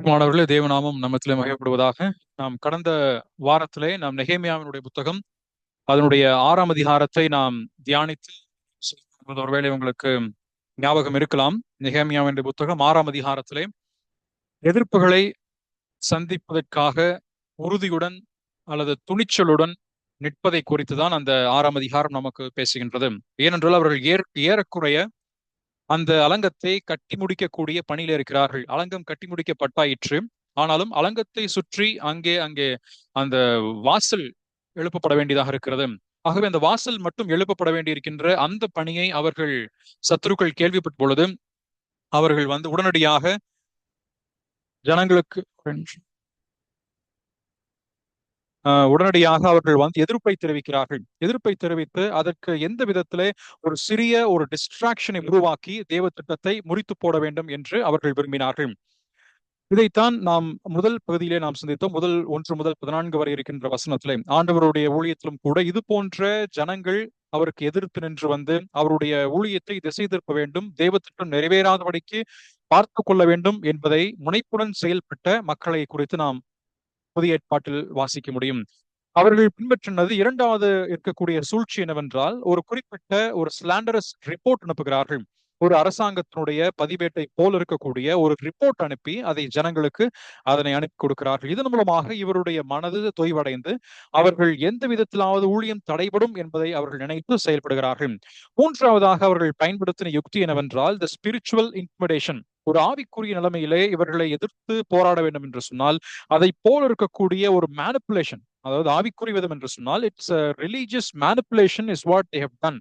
மாணவர்களே, தேவநாமம் நம்மத்திலே மகிழப்படுவதாக. நாம் கடந்த வாரத்திலே நாம் நெகேமியாவினுடைய புத்தகம் அதனுடைய 6ஆம் அதிகாரத்தை நாம் தியானித்து ஒருவேளை உங்களுக்கு ஞாபகம் இருக்கலாம். நெகேமியாவினுடைய புத்தகம் 6ஆம் அதிகாரத்திலே எதிர்ப்புகளை சந்திப்பதற்காக உறுதியுடன் அல்லது துணிச்சலுடன் நிற்பதை குறித்துதான் அந்த 6ஆம் அதிகாரம் நமக்கு பேசுகின்றது. ஏனென்றால் அவர்கள் ஏறக்குறைய அந்த அலங்கத்தை கட்டி முடிக்கக்கூடிய பணியில இருக்கிறார்கள். அலங்கம் கட்டி முடிக்கப்பட்டாயிற்று. ஆனாலும் அலங்கத்தை சுற்றி அங்கே அங்கே அந்த வாசல் எழுப்பப்பட வேண்டியதாக இருக்கிறது. ஆகவே அந்த வாசல் மட்டும் எழுப்பப்பட வேண்டியிருக்கின்ற அந்த பணியை அவர்கள் சத்துருக்கள் கேள்விப்பட்ட பொழுது அவர்கள் உடனடியாக ஜனங்களுக்கு உடனடியாக அவர்கள் எதிர்ப்பை தெரிவிக்கிறார்கள். எதிர்ப்பை தெரிவித்து அதற்கு எந்த விதத்திலே ஒரு சிறிய ஒரு டிஸ்ட்ராக்ஷனை உருவாக்கி தேவ திட்டத்தை முறித்து போட வேண்டும் என்று அவர்கள் விரும்பினார்கள். இதைத்தான் நாம் முதல் பகுதியிலே நாம் சிந்தித்தோம். முதல் 1 முதல் 14 வரை இருக்கின்ற வசனத்திலே ஆண்டவருடைய ஊழியத்திலும் கூட இது போன்ற ஜனங்கள் அவருக்கு எதிர்த்து நின்று அவருடைய ஊழியத்தை திசை திருப்ப வேண்டும், தேவ திட்டம் நிறைவேறாதபடிக்கு பார்த்து கொள்ள வேண்டும் என்பதை முனைப்புடன் செயல்பட்ட மக்களை குறித்து நாம் புதிய ஏற்பாட்டில் வாசிக்க முடியும். அவர்கள் பின்பற்றினது இரண்டாவது இருக்கக்கூடிய சூழ்ச்சி என்னவென்றால், ஒரு குறிப்பிட்ட ஒரு ஸ்லாண்டரஸ் ரிப்போர்ட் அனுப்புகிறார்கள். ஒரு அரசாங்கத்தினுடைய பதிவேட்டை போல் இருக்கக்கூடிய ஒரு ரிப்போர்ட் அனுப்பி அதை ஜனங்களுக்கு அதனை அனுப்பி கொடுக்கிறார்கள். இதன் மூலமாக இவருடைய மனது தொய்வடைந்து அவர்கள் எந்த விதத்திலாவது ஊழியம் தடைபடும் என்பதை அவர்கள் நினைத்து செயல்படுகிறார்கள். மூன்றாவதாக அவர்கள் பயன்படுத்தின யுக்தி என்னவென்றால் த ஸ்பிரிச்சுவல் இன்டிமிடேஷன். ஒரு ஆவிக்குரிய நிலைமையிலே இவர்களை எதிர்த்து போராட வேண்டும் என்று சொன்னால் அதை போல் இருக்கக்கூடிய ஒரு மேனிப்புலேஷன், அதாவது ஆவிக்குரிய விதம் என்று சொன்னால் it's religious manipulation is what they have done.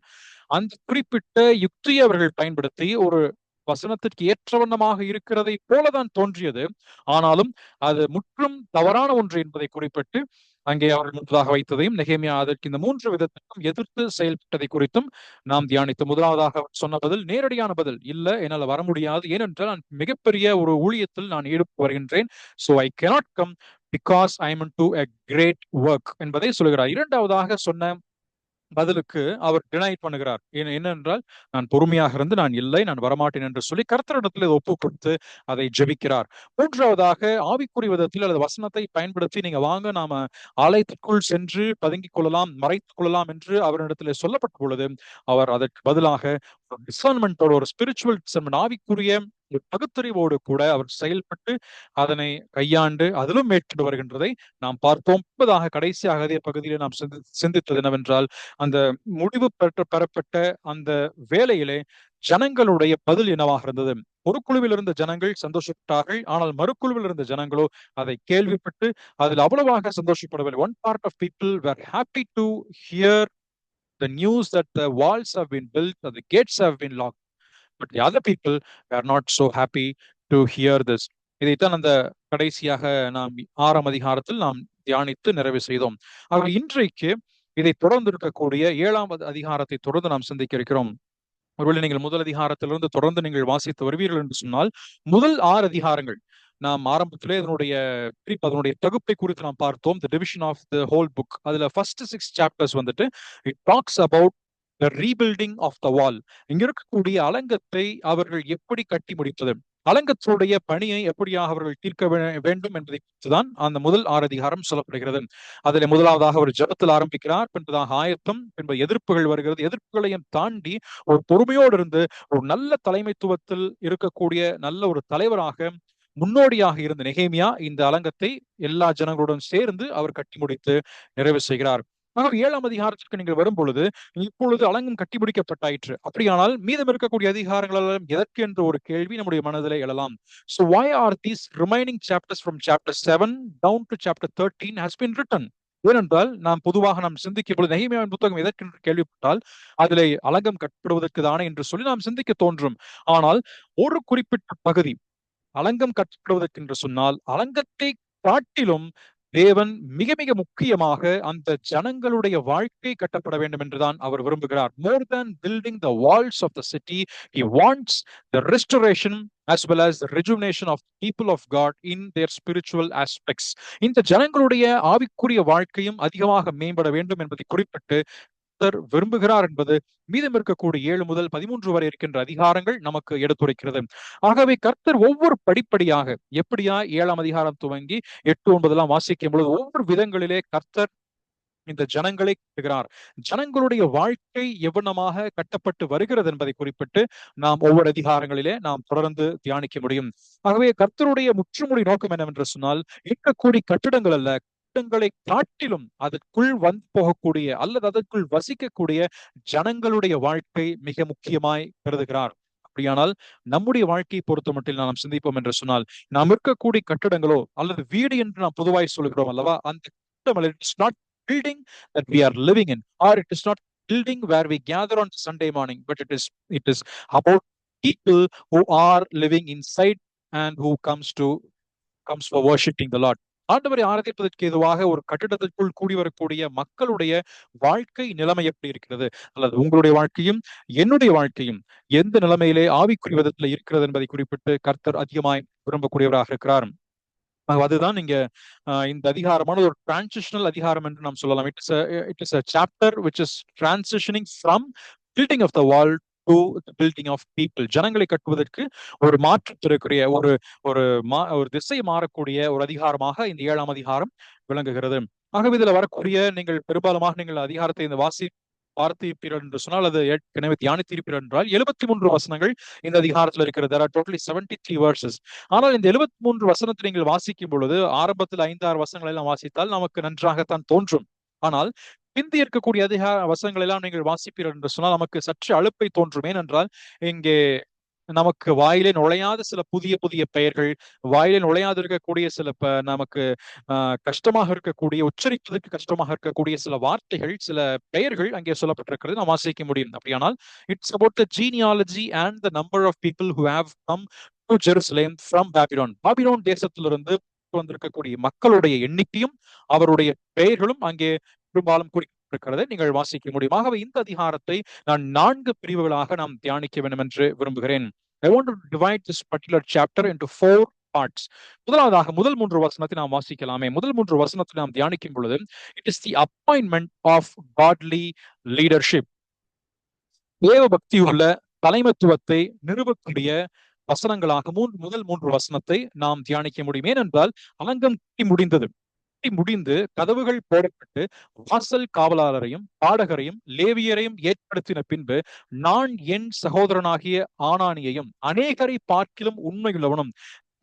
அந்த குறிப்பிட்ட யுக்தியை அவர்கள் பயன்படுத்தி ஒரு வசனத்திற்கு ஏற்றவண்ணமாக இருக்கிறதை போலதான் தோன்றியது. ஆனாலும் அது முற்றும் தவறான ஒன்று என்பதை குறிப்பிட்டு அங்கே அவர்கள் முன்பதாக வைத்ததையும் நெகேமியா அதற்கு இந்த 3 விதத்திற்கும் எதிர்த்து செயல்பட்டதை குறித்தும் நாம் தியானித்து, முதலாவதாக சொன்ன பதில் நேரடியான பதில், இல்ல என்னால் வர முடியாது, ஏனென்றால் நான் மிகப்பெரிய ஒரு ஊழியத்தில் நான் ஈடுபட்டு வருகின்றேன், so I cannot come because I am into a great work என்பதை சொல்கிறார். இரண்டாவதாக சொன்ன பதிலுக்கு அவர் டினை பண்ணுகிறார். என்னென்றால் நான் பொறுமையாக இருந்து நான் வரமாட்டேன் என்று சொல்லி கர்த்தரிடத்தில் ஒப்பு கொடுத்து அதை ஜெபிக்கிறார். மூன்றாவதாக ஆவிக்குரிய விதத்தில் அல்லது வசனத்தை பயன்படுத்தி நீங்க வாங்க நாம ஆலயத்திற்குள் சென்று பதுங்கிக் கொள்ளலாம், மறைத்துக் கொள்ளலாம் என்று அவரிடத்தில் சொல்லப்பட்ட பொழுது அவர் அதற்கு பதிலாக டிசர்ன்மெண்டோட ஒரு ஸ்பிரிச்சுவல் டிசர்ன்மெண்ட், ஆவிக்குரிய பகுத்தறிவோடு கூட அவர் செயல்பட்டு அதனை கையாண்டு அதிலும் மேற்கொண்டு வருகின்றதை நாம் பார்த்தோம். முன்பதாக கடைசியாக அதே பகுதியில் நாம் சிந்தித்தது என்னவென்றால் அந்த முடிவு பெறப்பட்ட அந்த வேலையிலே ஜனங்களுடைய பதில் என்னவாக இருந்தது. ஒரு குழுவில் இருந்த ஜனங்கள் சந்தோஷப்பட்டார்கள், ஆனால் மறுக்குழுவில் இருந்த ஜனங்களோ அதை கேள்விப்பட்டு அதில் அவ்வளவாக சந்தோஷப்படவில்லை. One part of people were happy to hear the news that the walls have been built and the gates have been locked, but the other people were not so happy to hear this. இதைத்தான் அந்த கடைசியாக நாம் 6ஆம் அதிகாரத்தில் நாம் தியானித்து நிறைவு செய்தோம். ஆக இன்றைக்கு இதை தொடர்ந்து இருக்கக்கூடிய 7ஆம் அதிகாரத்தை தொடர்ந்து நாம் சிந்திக்க இருக்கிறோம். ஒருவேளை நீங்கள் முதல் அதிகாரத்திலிருந்து தொடர்ந்து நீங்கள் வாசித்து வருவீர்கள் என்று சொன்னால் முதல் 6 அதிகாரங்கள் நாம் ஆரம்பத்திலே அதனுடைய தொகுப்பை குறித்து நாம் பார்த்தோம். The division of the whole book. அதுல first 6 chapters it talks about the rebuilding of the wall. இங்க இருக்கக்கூடிய அலங்கத்தை அவர்கள் எப்படி கட்டி முடிப்பது, அலங்கத்துடைய பணியை எப்படியாக அவர்கள் தீர்க்க வேண்டும் என்பதை குறித்துதான் அந்த முதல் 6 அதிகாரம் சொல்லப்படுகிறது. அதில் முதலாவதாக ஒரு ஜெபத்தில் ஆரம்பிக்கிறார், பின்பதாக ஆயத்தம், பின்பு எதிர்ப்புகள் வருகிறது. எதிர்ப்புகளையும் தாண்டி ஒரு பொறுமையோடு இருந்து ஒரு நல்ல தலைமைத்துவத்தில் இருக்கக்கூடிய நல்ல ஒரு தலைவராக முன்னோடியாக இருந்த நெகேமியா இந்த அலங்கத்தை எல்லா ஜனங்களுடன் சேர்ந்து அவர் கட்டி முடித்து நிறைவு செய்கிறார். 7ஆம் அதிகாரத்திற்கு நீங்கள் வரும் பொழுது இப்பொழுது அலங்கம் கட்டி முடிக்கப்பட்டாயிற்று. அப்படியானால் மீதம் இருக்கக்கூடிய அதிகாரங்கள் எல்லாம் எதற்கு என்ற ஒரு கேள்வி நம்முடைய மனதிலே எழலாம். So why are these remaining chapters from chapter 7 down to chapter 13 has been written? ஏனென்றால் நாம் பொதுவாக நாம் சிந்திக்கும் பொழுது நெகேமியாவின் புத்தகம் எதற்கு என்று கேள்விப்பட்டால் அதிலே அலங்கம் கட்டப்படுவதற்கு தானே என்று சொல்லி நாம் சிந்திக்க தோன்றும். ஆனால் ஒரு குறிப்பிட்ட பகுதி அலங்கம் கட்டப்படுவதற்கு என்று சொன்னால் அலங்கத்தை காட்டிலும் தேவன் மிக மிக முக்கியமாக அந்த ஜனங்களுடைய வாழ்க்கை கட்டப்பட வேண்டும் என்றுதான் அவர் விரும்புகிறார். More than building the walls of the city, he wants the restoration as well as the rejuvenation of people of God in their spiritual aspects. இந்த ஜனங்களுடைய ஆவிக்குரிய வாழ்க்கையும் அதிகமாக மேம்பட வேண்டும் என்பதை குறிப்பிட்டு கர்த்தர் விரும்புகிறார் என்பது மீதம் இருக்கக்கூடிய 7 முதல் 13 வரை இருக்கின்ற அதிகாரங்கள் நமக்கு எடுத்துரைக்கிறது. ஆகவே கர்த்தர் ஒவ்வொரு படிப்படியாக எப்படியா 7ஆம் அதிகாரம் துவங்கி 8, 9 வாசிக்கும் பொழுது ஒவ்வொரு விதங்களிலே கர்த்தர் இந்த ஜனங்களை கட்டுகிறார். ஜனங்களுடைய வாழ்க்கை எவ்வளமாக கட்டப்பட்டு வருகிறது என்பதை குறிப்பிட்டு நாம் ஒவ்வொரு அதிகாரங்களிலே நாம் தொடர்ந்து தியானிக்க முடியும். ஆகவே கர்த்தருடைய முற்றுமுடி நோக்கம் என்னவென்று சொன்னால், இருக்கக்கூடிய கட்டிடங்கள் அல்ல, கட்டிடங்களை காட்டிலும் அதற்குள் வந்து போகக்கூடிய அல்லது அதற்குள் வசிக்கக்கூடிய ஜனங்களுடைய வாழ்க்கை மிக முக்கியமாய் கருதுகிறார். அப்படியானால் நம்முடைய வாழ்க்கையை பொறுத்த மட்டில் நாம் சிந்திப்போம் என்று சொன்னால், நாம் இருக்கக்கூடிய கட்டிடங்களோ அல்லது வீடு என்று நாம் பொதுவாய் சொல்கிறோம் அல்லவா, அந்த கட்டிடம் building that we are living in, or it is not building where we gather on Sunday morning, but it is about people who are living inside and who comes for worshiping the Lord. ஆண்டவரை ஆராதிப்பதற்கு ஏதுவாக ஒரு கட்டிடத்திற்குள் கூடி வரக்கூடிய மக்களுடைய வாழ்க்கை நிலைமை எப்படி இருக்கிறது, அல்லது உங்களுடைய வாழ்க்கையும் என்னுடைய வாழ்க்கையும் எந்த நிலைமையிலே ஆவிக்குரிய விதத்தில் இருக்கிறது என்பதை குறிப்பிட்டு கர்த்தர் அதிகமாய் விரும்பக்கூடியவராக இருக்கிறார். அதுதான் இங்க இந்த அதிகாரமான ஒரு டிரான்சிஷனல் அதிகாரம் என்று நாம் சொல்லலாம். It is a chapter which is transitioning from building of the wall to the building of people. ஜனங்களை கட்டுவதற்கு ஒரு மாற்றத்திற்குரிய ஒரு ஒரு திசை மாறக்கூடிய ஒரு அதிகாரமாக இந்த 7ஆம் அதிகாரம் விளங்குகிறது. ஆகவே இதுல வரக்கூடிய நீங்கள் பெரும்பாலுமாக நீங்கள் அதிகாரத்தை இந்த பார்த்திருப்பீர்கள் என்று சொன்னால், அது ஏற்கனவே தியானித்திருப்பீர்கள் என்றால் 73 வசனங்கள் இந்த அதிகாரத்தில் இருக்கிறது. There are totally 73 verses. ஆனால் இந்த 73 வசனத்தை நீங்கள் வாசிக்கும் பொழுது ஆரம்பத்தில் 5-6 வசனங்கள் எல்லாம் வாசித்தால் நமக்கு நன்றாகத்தான் தோன்றும். ஆனால் பிந்தி இருக்கக்கூடிய வசனங்கள் எல்லாம் நீங்கள் வாசிப்பீர்கள் என்று சொன்னால் நமக்கு சற்று அலுப்பை தோன்றும். ஏனென்றால் இங்கே நமக்கு வாயிலே நுழையாத சில புதிய புதிய பெயர்கள், வாயிலே நுழையாது இருக்கக்கூடிய சில நமக்கு கஷ்டமாக இருக்கக்கூடிய, உச்சரிப்பதற்கு கஷ்டமாக இருக்கக்கூடிய சில வார்த்தைகள், சில பெயர்கள் அங்கே சொல்லப்பட்டிருக்கிறது நாம் வாசிக்க முடியும். அப்படியானால் it's about the genealogy and the number of people who have come to Jerusalem from Babylon. Babylon தேசத்திலிருந்து வந்திருக்கக்கூடிய மக்களுடைய எண்ணிக்கையும் அவருடைய பெயர்களும் அங்கே பெரும்பாலும் குறிப்பிட்டிருக்கிறதை நீங்கள் வாசிக்க முடியும். ஆகவே இந்த அதிகாரத்தை நான் 4 பிரிவுகளாக நாம் தியானிக்க வேண்டும் என்று விரும்புகிறேன். I want to divide this particular chapter into 4 parts. முதலாவதாக முதல் 3 வசனத்தை நாம் வாசிக்கலாமே. முதல் 3 வசனத்தை நாம் தியானிக்கும் பொழுது, it is the appointment of godly leadership. தேவ பக்தியுள்ள தலைமைத்துவத்தை நிறுவக்கூடிய வசனங்களாக முதல் 3 வசனத்தை நாம் தியானிக்க முடியும். ஏனென்றால் அலங்கம் முடிந்து கதவுகள் போடப்பட்டு வாசல் காவலாளரையும் பாடகரையும் லேவியரையும் ஏற்படுத்தின பின்பு நான் என் சகோதரனாகிய ஆனானியையும் அநேகரை பார்க்கிலும் உண்மையுள்ளவனும்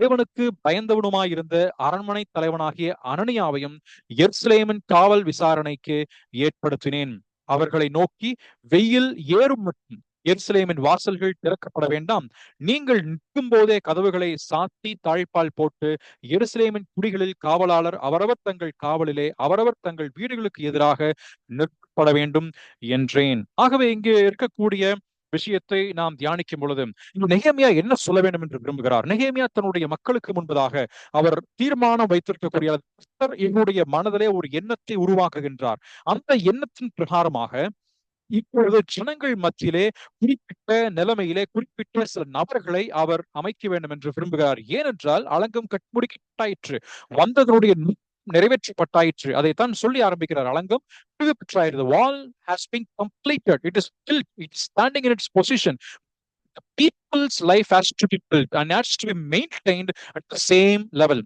தேவனுக்கு பயந்தவனுமாயிருந்த அரண்மனை தலைவனாகிய அனனியாவையும் எருசலேமின் காவல் விசாரணைக்கு ஏற்படுத்தினேன். அவர்களை நோக்கி, வெயில் ஏறும் மட்டும் எருசலேமின் வாசல்கள் திறக்கப்பட வேண்டாம். நீங்கள் நிற்கும் போதே கதவுகளை சாத்தி தாழ்பால் போட்டு எருசலேமின் குடிகளில் காவலாளர் அவரவர் தங்கள் காவலிலே அவரவர் தங்கள் வீடுகளுக்கு எதிராக நிற்கப்பட வேண்டும் என்றேன். ஆகவே இங்கே இருக்கக்கூடிய விஷயத்தை நாம் தியானிக்கும் பொழுது நெகேமியா என்ன சொல்ல வேண்டும் என்று விரும்புகிறார்? நெகேமியா தன்னுடைய மக்களுக்கு முன்பதாக அவர் தீர்மானம் வைத்திருக்கக்கூடிய என்னுடைய மனதிலே ஒரு எண்ணத்தை உருவாக்குகின்றார். அந்த எண்ணத்தின் பிரகாரமாக இப்பொழுது ஜனங்கள் மத்தியிலே குறிப்பிட்ட நிலைமையிலே குறிப்பிட்ட சில நபர்களை அவர் அமைக்க வேண்டும் என்று விரும்புகிறார். ஏனென்றால் அலங்கம் கட்டுமுடிக்கப்பட்டாயிற்று, வந்ததனுடைய நிறைவேற்றப்பட்டாயிற்று. அதைத்தான் சொல்லி ஆரம்பிக்கிறார். அலங்கம் பெற்றாயிரு. The wall has been completed. It is built. It is standing in its position. The people's life has to be built and has to be maintained at the same level.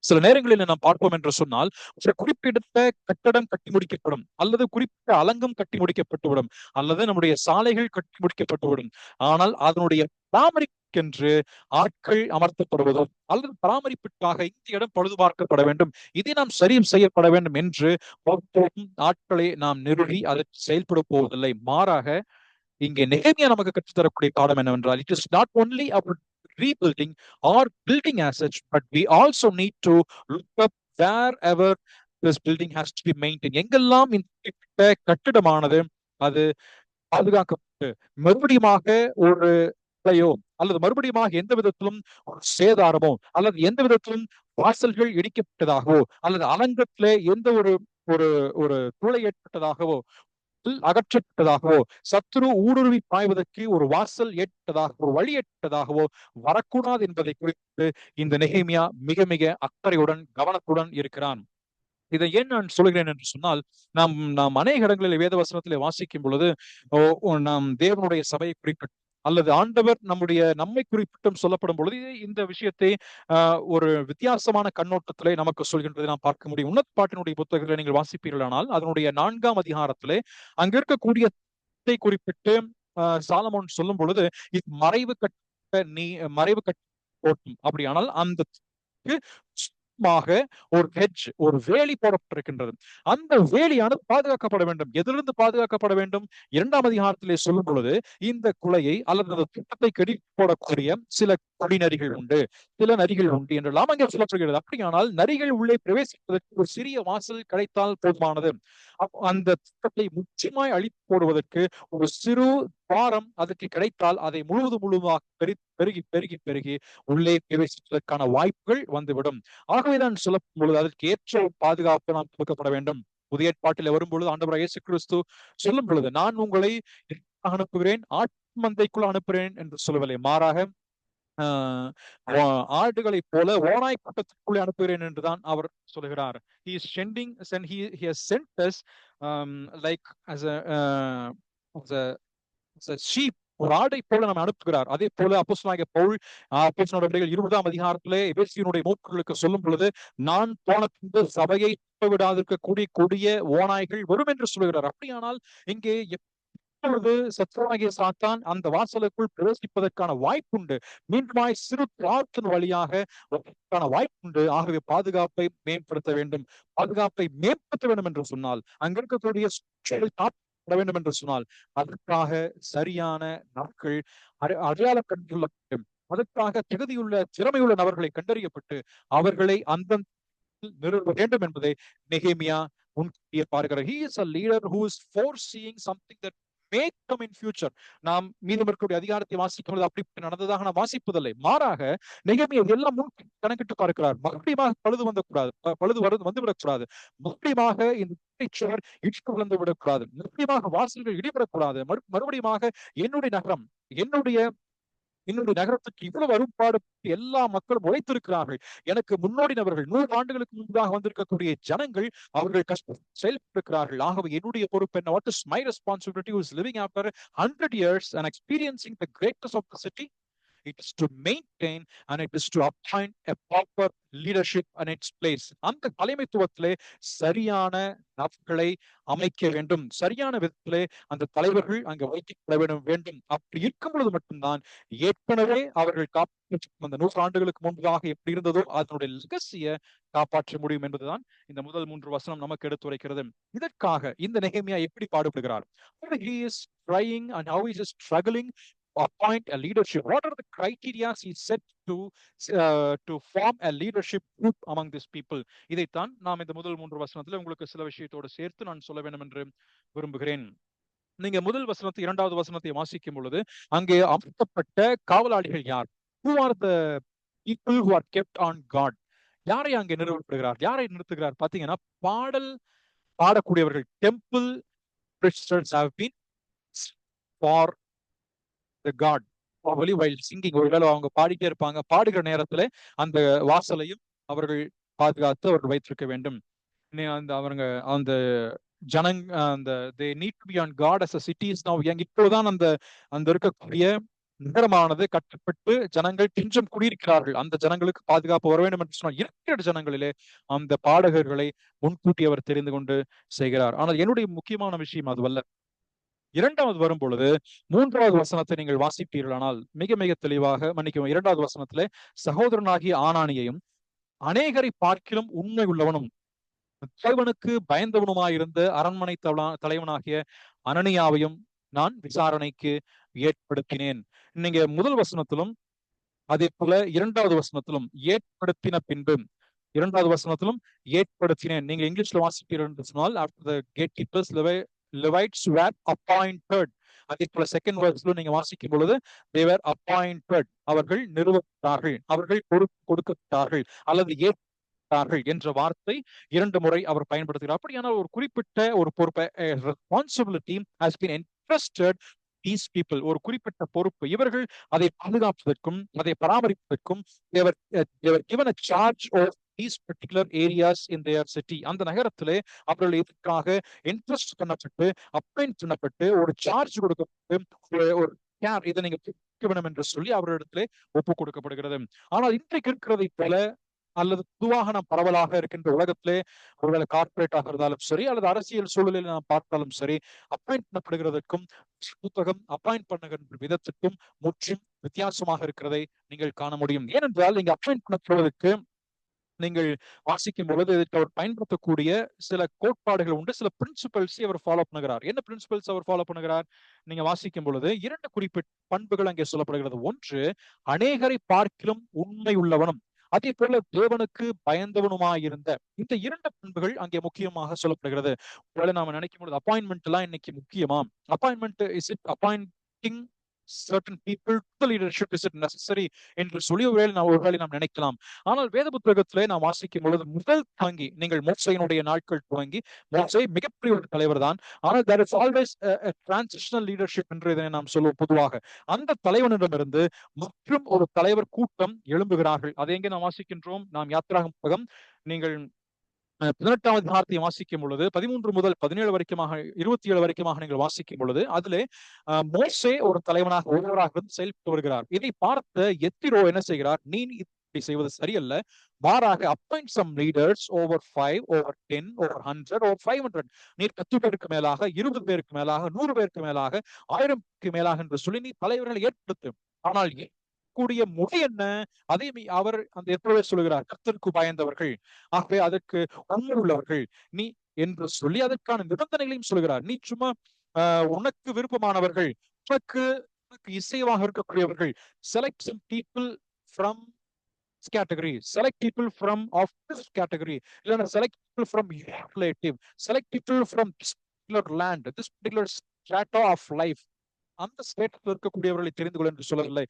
சில நேரங்களில் நாம் பார்ப்போம் என்று சொன்னால், ஒரு குறிப்பிட்ட கட்டடம் கட்டி முடிக்கப்படும், அல்லது குறிப்பிட்ட அலங்கம் கட்டி முடிக்கப்பட்டுவிடும், அல்லது நம்முடைய சாலைகள் கட்டி முடிக்கப்பட்டுவிடும். ஆனால் அதனுடைய பராமரிப்புக்கென்று ஆட்கள் அமர்த்தப்படுவதோ அல்லது பராமரிப்புக்காக இந்த இடம் பழுது பார்க்கப்பட வேண்டும், இதை நாம் சரியும் செய்யப்பட வேண்டும் என்று ஆட்களை நாம் நிறுவி அதை செயல்பட போவதில்லை. மாறாக இங்கே நெகேமியா நமக்கு கற்றுத்தரக்கூடிய பாடம் என்னவென்றால், it is not only about rebuilding or building as such, but we also need to look up wherever this building has to be maintained. எங்கெல்லாம் இந்த கட்டிடமானது அது பாதுகாக்கப்பட்டு மறுபடியுமாக ஒரு பிழையோ அல்லது மறுபடியுமாக எந்த விதத்திலும் ஒரு சேதாரமோ அல்லது எந்த விதத்திலும் வாசல்கள் இடிக்கப்பட்டதாகவோ அல்லது அலங்கத்திலே எந்த ஒரு ஒரு துளை ஏற்பட்டதாகவோ அகற்றப்பட்டதாகவோ சத்துரு ஊடுருவி பாய்வதற்கு ஒரு வாசல் ஏற்பட்டதாகவோ ஒரு வழி ஏற்பட்டதாகவோ வரக்கூடாது என்பதை குறித்து இந்த நெகேமியா மிக மிக அக்கறையுடன் கவனத்துடன் இருக்கிறான். இதை ஏன் நான் சொல்கிறேன் என்று சொன்னால், நாம் நாம் அநேக இடங்களில் வேத வசனத்திலே வாசிக்கும் பொழுது நாம் தேவனுடைய சபையை குறிப்பிட்டு அல்லது ஆண்டவர் நம்மை குறிப்பிட்டும் சொல்லப்படும் பொழுது இந்த விஷயத்தை ஒரு வித்தியாசமான கண்ணோட்டத்திலே நமக்கு சொல்கின்றதை நாம் பார்க்க முடியும். உன்னத பாட்டினுடைய புத்தகங்களை நீங்கள் வாசிப்பீர்களானால் அதனுடைய 4ஆம் அதிகாரத்திலே அங்க இருக்கக்கூடிய குறிப்பிட்டு சாலமோன் சொல்லும் பொழுது இது மறைவு கட்ட தோட்டம். அப்படியானால் அந்த ஒரு ஹெட்ஜ், ஒரு வேலி போடப்பட்டிருக்கின்றது. அந்த வேலியானது பாதுகாக்கப்பட வேண்டும். எதிலிருந்து பாதுகாக்கப்பட வேண்டும்? 2ஆம் அதிகாரத்திலே சொல்லும் பொழுது இந்த குலையை அல்லது அந்த திட்டத்தை கெடி போடக்கூடிய சில கொடிநரிகள் உண்டு, சில நரிகள் உண்டு என்றெல்லாம் அங்கே சொல்லப்படுகிறது. அப்படியானால் நரிகள் உள்ளே பிரவேசிப்பதற்கு ஒரு சிறிய வாசல் கிடைத்தால் போதுமானது. அந்த திட்டத்தை முற்றிலுமாய் அழித்து போடுவதற்கு ஒரு சிறு துவாரம் அதற்கு கிடைத்தால் அதை முழுவதுமாக பெருகி பெருகி பெருகி உள்ளே பிரவேசிப்பதற்கான வாய்ப்புகள் வந்துவிடும். ஆகவேதான் சொல்லப்படும் பொழுது அதற்கு ஏற்ற பாதுகாப்பு நாம் கொடுக்கப்பட வேண்டும். புதிய ஏற்பாட்டில் வரும்பொழுது ஆண்டவராகிய இயேசு கிறிஸ்து சொல்லும் பொழுது, நான் உங்களை அனுப்புகிறேன், ஆட்டு மந்தைக்குள் அனுப்புகிறேன் என்று சொல்லவில்லை. மாறாக ஆடுகளை போல ஓநாய் கூட்டத்திற்குள்ளே அனுப்புகிறேன் என்றுதான் அவர் சொல்கிறார். He is sending he has sent us like as a sheep. ஒரு ஆடை போல நம்ம அனுப்புகிறார். அதே போல அப்போஸ்தலனாகிய பவுல் அப்போஸ்தலர் நடவடிக்கைகள் 20ஆம் அதிகாரத்திலே எபேசியனுடைய மூப்பர்களுக்கு சொல்லும் பொழுது, நான் போன பின்பு சபையை விடாதிருக்கக்கூடிய கொடிய ஓநாய்கள் வரும் என்று சொல்கிறார். அப்படியானால் இங்கே எப்பொழுது சத்துருவாகிய சாத்தான் அந்த வாசலுக்குள் பிரவேசிப்பதற்கான வாய்ப்புண்டு, மீண்டுமாய் சிறு துவாரத்தின் வழியாக வாய்ப்புண்டு. ஆகவே பாதுகாப்பை மேம்படுத்த வேண்டும். பாதுகாப்பை மேம்படுத்த வேண்டும் என்று சொன்னால், அங்க இருக்கக்கூடிய வேண்டும் என்று சொன்னால் அதற்காக சரியான நாட்கள் அடையாளம் கண்டுள்ள வேண்டும். அதற்காக தகுதியுள்ள திறமையுள்ள நபர்களை கண்டறியப்பட்டு அவர்களை அந்த நிறுவ வேண்டும் என்பதை நெகேமியா முன்கூட்டியே பார்க்கிறார். He is a leader who is foreseeing something that may come in future. நாம் மீதம் இருக்கக்கூடிய அதிகாரத்தை வாசிக்கும் பொழுது அப்படி நடந்ததாக நாம் வாசிப்பதில்லை. மாறாக நெகேமியா எல்லாம் முன் கணக்கிட்டு பார்க்கிறார். மறுபடியும் பழுது வந்துவிடக்கூடாது. மறுபடியும் இந்த சுவர் இடித்து விழுந்து விடக்கூடாது. மறுபடியும் வாசல்கள் இடிபடக்கூடாது. மறுபடியும் என்னுடைய நகரம், என்னுடைய நகரத்துக்கு இவ்வளவு அரும்பாடு எல்லா மக்களும் உழைத்திருக்கிறார்கள். எனக்கு முன்னோடி நபர்கள் 100 ஆண்டுகளுக்கு முன்பாக வந்திருக்கக்கூடிய ஜனங்கள் அவர்கள் கஷ்டம் செயல்பட்டிருக்கிறார்கள். ஆகவே என்னுடைய பொறுப்பு என்ன? What is my responsibility who is living after 100 years and experiencing the greatness of the city? It is to maintain and it is to appoint a proper leadership in its place. அந்த தலைமைத்துவத்திலே சரியான நபர்களை அமைக்க வேண்டும். சரியான விதத்திலே அந்த தலைவர்கள் அங்கு வைக்கப்பட வேண்டும். அப்படி இருக்கும் பொழுது மட்டும்தான் ஏற்கனவே அவர்கள் காப்பாற்ற அந்த 100 ஆண்டுகளுக்கு முன்பாக எப்படி இருந்ததோ அதனுடைய லெகசியை காப்பாற்ற முடியும் என்பதுதான் இந்த முதல் 3 வசனம் நமக்கு எடுத்துரைக்கிறது. இதற்காக இந்த நெகேமியா எப்படி பாடுபடுகிறார்? He is trying and how he is struggling appoint a leadership. What are the criteria he set to form a leadership group among these people? இதைத்தான் நாம் இந்த முதல் 3 வசனத்தில் உங்களுக்கு சில விஷயத்தோடு சேர்த்து நான் சொல்ல வேண்டும் என்று விரும்புகிறேன். நீங்க முதல் வசனத்தை 2வது வசனத்தை வாசிக்கும் பொழுது அங்கே அமர்த்தப்பட்ட காவலாளிகள் யார்? Who are the people who are kept on guard? யாரை அங்கே நிறுவப்படுகிறார்? யாரை நிறுத்துகிறார்? பாத்தீங்கன்னா பாடக்கூடியவர்கள். Temple priests have been for the God while singing. ஒருவேளை அவங்க பாடிட்டே இருப்பாங்க. பாடுகிற நேரத்துல அந்த வாசலையும் அவர்கள் பாதுகாத்து அவர்கள் வைத்திருக்க வேண்டும். அவங்க அந்த they need to be on guard as a cities now. இப்போதான் அந்த இருக்கக்கூடிய நகரமானது கட்டப்பட்டு ஜனங்கள் கொஞ்சம் குடியிருக்கிறார்கள். அந்த ஜனங்களுக்கு பாதுகாப்பு வர வேண்டும் என்று சொன்னால் இருக்கிற ஜனங்களிலே அந்த பாடகர்களை முன்கூட்டி அவர் தெரிந்து கொண்டு செய்கிறார். ஆனால் என்னுடைய முக்கியமான விஷயம் அதுவல்ல. 2வது வரும் பொழுது 3வது வசனத்தை நீங்கள் வாசிப்பீர்களானால் மிக மிக தெளிவாக, மன்னிக்கவும், 2வது வசனத்திலே சகோதரனாகிய ஆனானியையும் அநேகரை பார்க்கிலும் உண்மை உள்ளவனும் தலைவனுக்கு பயந்தவனுமாயிருந்த அரண்மனை தலைவனாகிய அனனியாவையும் நான் விசாரணைக்கு ஏற்படுத்தினேன். நீங்க முதல் வசனத்திலும் அதே போல 2வது வசனத்திலும் ஏற்படுத்தின பின்பு 2வது வசனத்திலும் ஏற்படுத்தினேன். நீங்க இங்கிலீஷ்ல வாசிப்பீர்கள் என்று சொன்னால் after the gatekeepers Levites were appointed. அதே போல செகண்ட் வேர்ஸ்ல நீங்க வாசிக்கும் பொழுது they were appointed. அவர்கள் நிறுவப்பட்டார்கள், அவர்கள் பொறுப்பு கொடுக்கப்பட்டார்கள் அல்லது ஏற்றார்கள் என்ற வார்த்தை 2 முறை அவர் பயன்படுத்துகிறார். அப்படியானால் ஒரு குறிப்பிட்ட ஒரு பொறுப்பை responsibility has been entrusted these people. ஒரு குறிப்பிட்ட பொறுப்பு இவர்கள் அதை பாதுகாப்பதற்கும் அதை பராமரிப்பதற்கும் they were given a charge of these particular areas in their city. அந்த நகரத்திலே அவர்கள் இதற்காக இன்ட்ரெஸ்ட் பண்ணப்பட்டு அப்பாயிண்ட் பண்ணப்பட்டு ஒரு சார்ஜ் கொடுக்கப்பட்டு ஒரு கேர் இதை நீங்க வேண்டும் என்று சொல்லி அவரிடத்திலே ஒப்பு கொடுக்கப்படுகிறது. ஆனால் இன்றைக்கு இருக்கிறதை போல அல்லது பொதுவாக நாம் பரவலாக இருக்கின்ற உலகத்திலே ஒருவேளை கார்பரேட்டாக இருந்தாலும் சரி அல்லது அரசியல் சூழலில் நாம் பார்த்தாலும் சரி அப்பாயிண்ட் பண்ணப்படுகிறதற்கும் புத்தகம் அப்பாயிண்ட் பண்ணுகின்ற விதத்திற்கும் முற்றும் வித்தியாசமாக இருக்கிறதை நீங்கள் காண முடியும். ஏனென்றால் நீங்க அப்பாயிண்ட் பண்ணப்படுவதற்கு நீங்கள் வாசிக்கும் பொழுது இதற்கு அவர் பயன்படுத்தக்கூடிய சில கோட்பாடுகள் உண்டு, சில பிரின்சிபல்ஸ் அவர் ஃபாலோ பண்ணுகிறார். என்ன பிரின்சிபல்ஸ் அவர் ஃபாலோ பண்ணுகிறார்? நீங்க வாசிக்கும் பொழுது 2 குறிப்பிட்ட பண்புகள் அங்கே சொல்லப்படுகிறது. ஒன்று, அநேகரை பார்க்கிலும் உண்மை உள்ளவனும் அதே போல தேவனுக்கு பயந்தவனுமாயிருந்த. இந்த 2 பண்புகள் அங்கே முக்கியமாக சொல்லப்படுகிறது. ஒருவேளை நாம நினைக்கும் பொழுது அப்பாயின்மெண்ட் எல்லாம் இன்னைக்கு முக்கியமா? Appointment is it appointing certain people to the leadership, is it necessary என்று சொல்லி ஒருவேளை நாம் நினைக்கலாம். ஆனால் வேத புத்தகத்திலே நாம் வாசிக்கும் பொழுது முதல் தாங்கி நீங்கள் மோசையினுடைய நாட்கள் துவங்கி மோசை மிகப்பெரிய ஒரு தலைவர் தான். ஆனால் there is always a transitional leadership என்று இதனை நாம் சொல்லுவோம் பொதுவாக. அந்த தலைவனிடமிருந்து மற்றும் ஒரு தலைவர் கூட்டம் எழும்புகிறார்கள். அதை எங்கே நாம் வாசிக்கின்றோம்? நாம் யாத்திராகம புத்தகம் நீங்கள் 18வது அதிகாரத்தை வாசிக்கும் பொழுது 13 முதல் 17 வரைக்குமாக 27 வரைக்குமாக நீங்கள் வாசிக்கும் பொழுது அதிலே மோசே ஒரு தலைவனாக ஒருவராக இருந்து செயல்பட்டு வருகிறார். இதை பார்த்த எத்திரோ என்ன செய்கிறார்? நீ இப்படி செய்வது சரியல்ல, மாறாக appoint some leaders over 5 over 10 over 100 over 500, நீ 10 பேருக்கு மேலாக 20 பேருக்கு மேலாக 100 பேருக்கு மேலாக 1000க்கு மேலாக என்று சொல்லி நீ தலைவர்களை ஏற்படுத்து. ஆனால் கூடிய முறை என்ன? அதை அவர் அந்த எப்பவே சொல்லுகிறார், கர்த்தருக்கு பயந்தவர்கள், ஆகவே அதற்கு உண்மை உள்ளவர்கள் நீ என்று சொல்லி அதற்கான நிபந்தனைகளையும் சொல்லுகிறார். நீ சும்மா உனக்கு விருப்பமானவர்கள், உனக்கு இசைவாக இருக்கக்கூடியவர்கள், select some people from this category, select people from of this category, இல்லைன்னா select people from your relative, select people from this particular land, this particular strata of life. அந்த ஸ்டேட்டில் இருக்கக்கூடியவர்களை தெரிந்து கொள்ள என்று சொல்லவில்லை.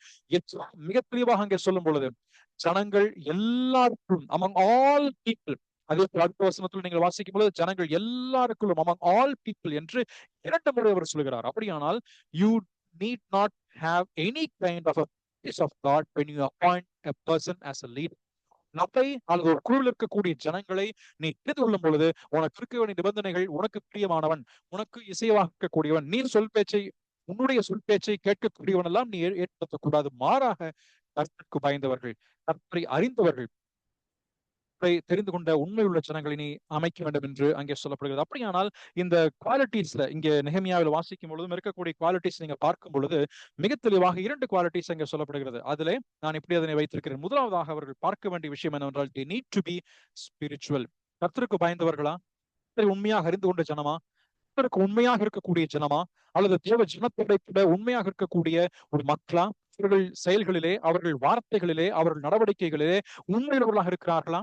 மிக தெளிவாக அங்கே சொல்லும் பொழுது ஜனங்கள் எல்லாருக்கும் among all people, அதே அடுத்த வசனத்தில் நீங்கள் வாசிக்கும் பொழுது ஜனங்கள் எல்லாருக்குள்ளும் among all people என்று 2 முறை அவர் சொல்கிறார். அப்படியானால் you need not have any kind of a piece of God when you appoint a person as a leader. நம்மை அல்லது ஒரு குழுவில் இருக்கக்கூடிய ஜனங்களை நீ தெரிந்து கொள்ளும் பொழுது உனக்கு இருக்க வேண்டிய நிபந்தனைகள், உனக்கு பிரியமானவன், உனக்கு இசைவாக இருக்கக்கூடியவன், நீ சொல் பேச்சை உன்னுடைய சொல் பேச்சை கேட்கக்கூடியவன் எல்லாம் நீ ஏற்படுத்தக்கூடாது. மாறாக கர்த்தருக்கு பயந்தவர்கள், கர்த்தரை அறிந்தவர்கள், தெரிந்து கொண்ட உண்மையுள்ள ஜனங்களை நீ அமைக்க வேண்டும் என்று அங்கே சொல்லப்படுகிறது. அப்படியானால் இந்த குவாலிட்டிஸ்ல இங்கே நெகமியாவில் வாசிக்கும் பொழுதும் இருக்கக்கூடிய குவாலிட்டிஸ் நீங்க பார்க்கும் பொழுது மிக தெளிவாக 2 குவாலிட்டிஸ் அங்கே சொல்லப்படுகிறது. அதிலே நான் இப்படி அதனை வைத்திருக்கிறேன். முதலாவதாக அவர்கள் பார்க்க வேண்டிய விஷயம் என்னவென்றால் they need to be spiritual. கர்த்தருக்கு பயந்தவர்களா? உண்மையாக அறிந்து கொண்ட ஜனமா? உண்மையாக இருக்கக்கூடிய ஜனமா? அல்லது தேவ ஜனத்தை கூட உண்மையாக இருக்கக்கூடிய ஒரு மக்களா? அவர்கள் செயல்களிலே, அவர்கள் வார்த்தைகளிலே, அவர்கள் நடவடிக்கைகளிலே உண்மையுள்ளவர்களாக இருக்கிறார்களா?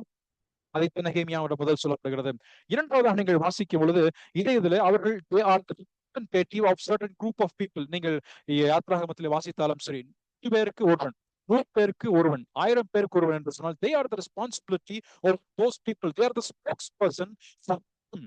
அதை நெகேமியாவோட முதல் சொல்லப்படுகிறது. இரண்டாவதாக நீங்கள் வாசிக்கும் பொழுது இதே இதுல அவர்கள் of certain group of people, நீங்கள் யாத்ராகமத்திலே வாசித்தாலும் சரி 100 பேருக்கு ஒருவன், 100 பேருக்கு ஒருவன், 1000 பேருக்கு ஒருவன் என்று சொன்னால் they are the responsibility of those people, they are the spokesperson for them.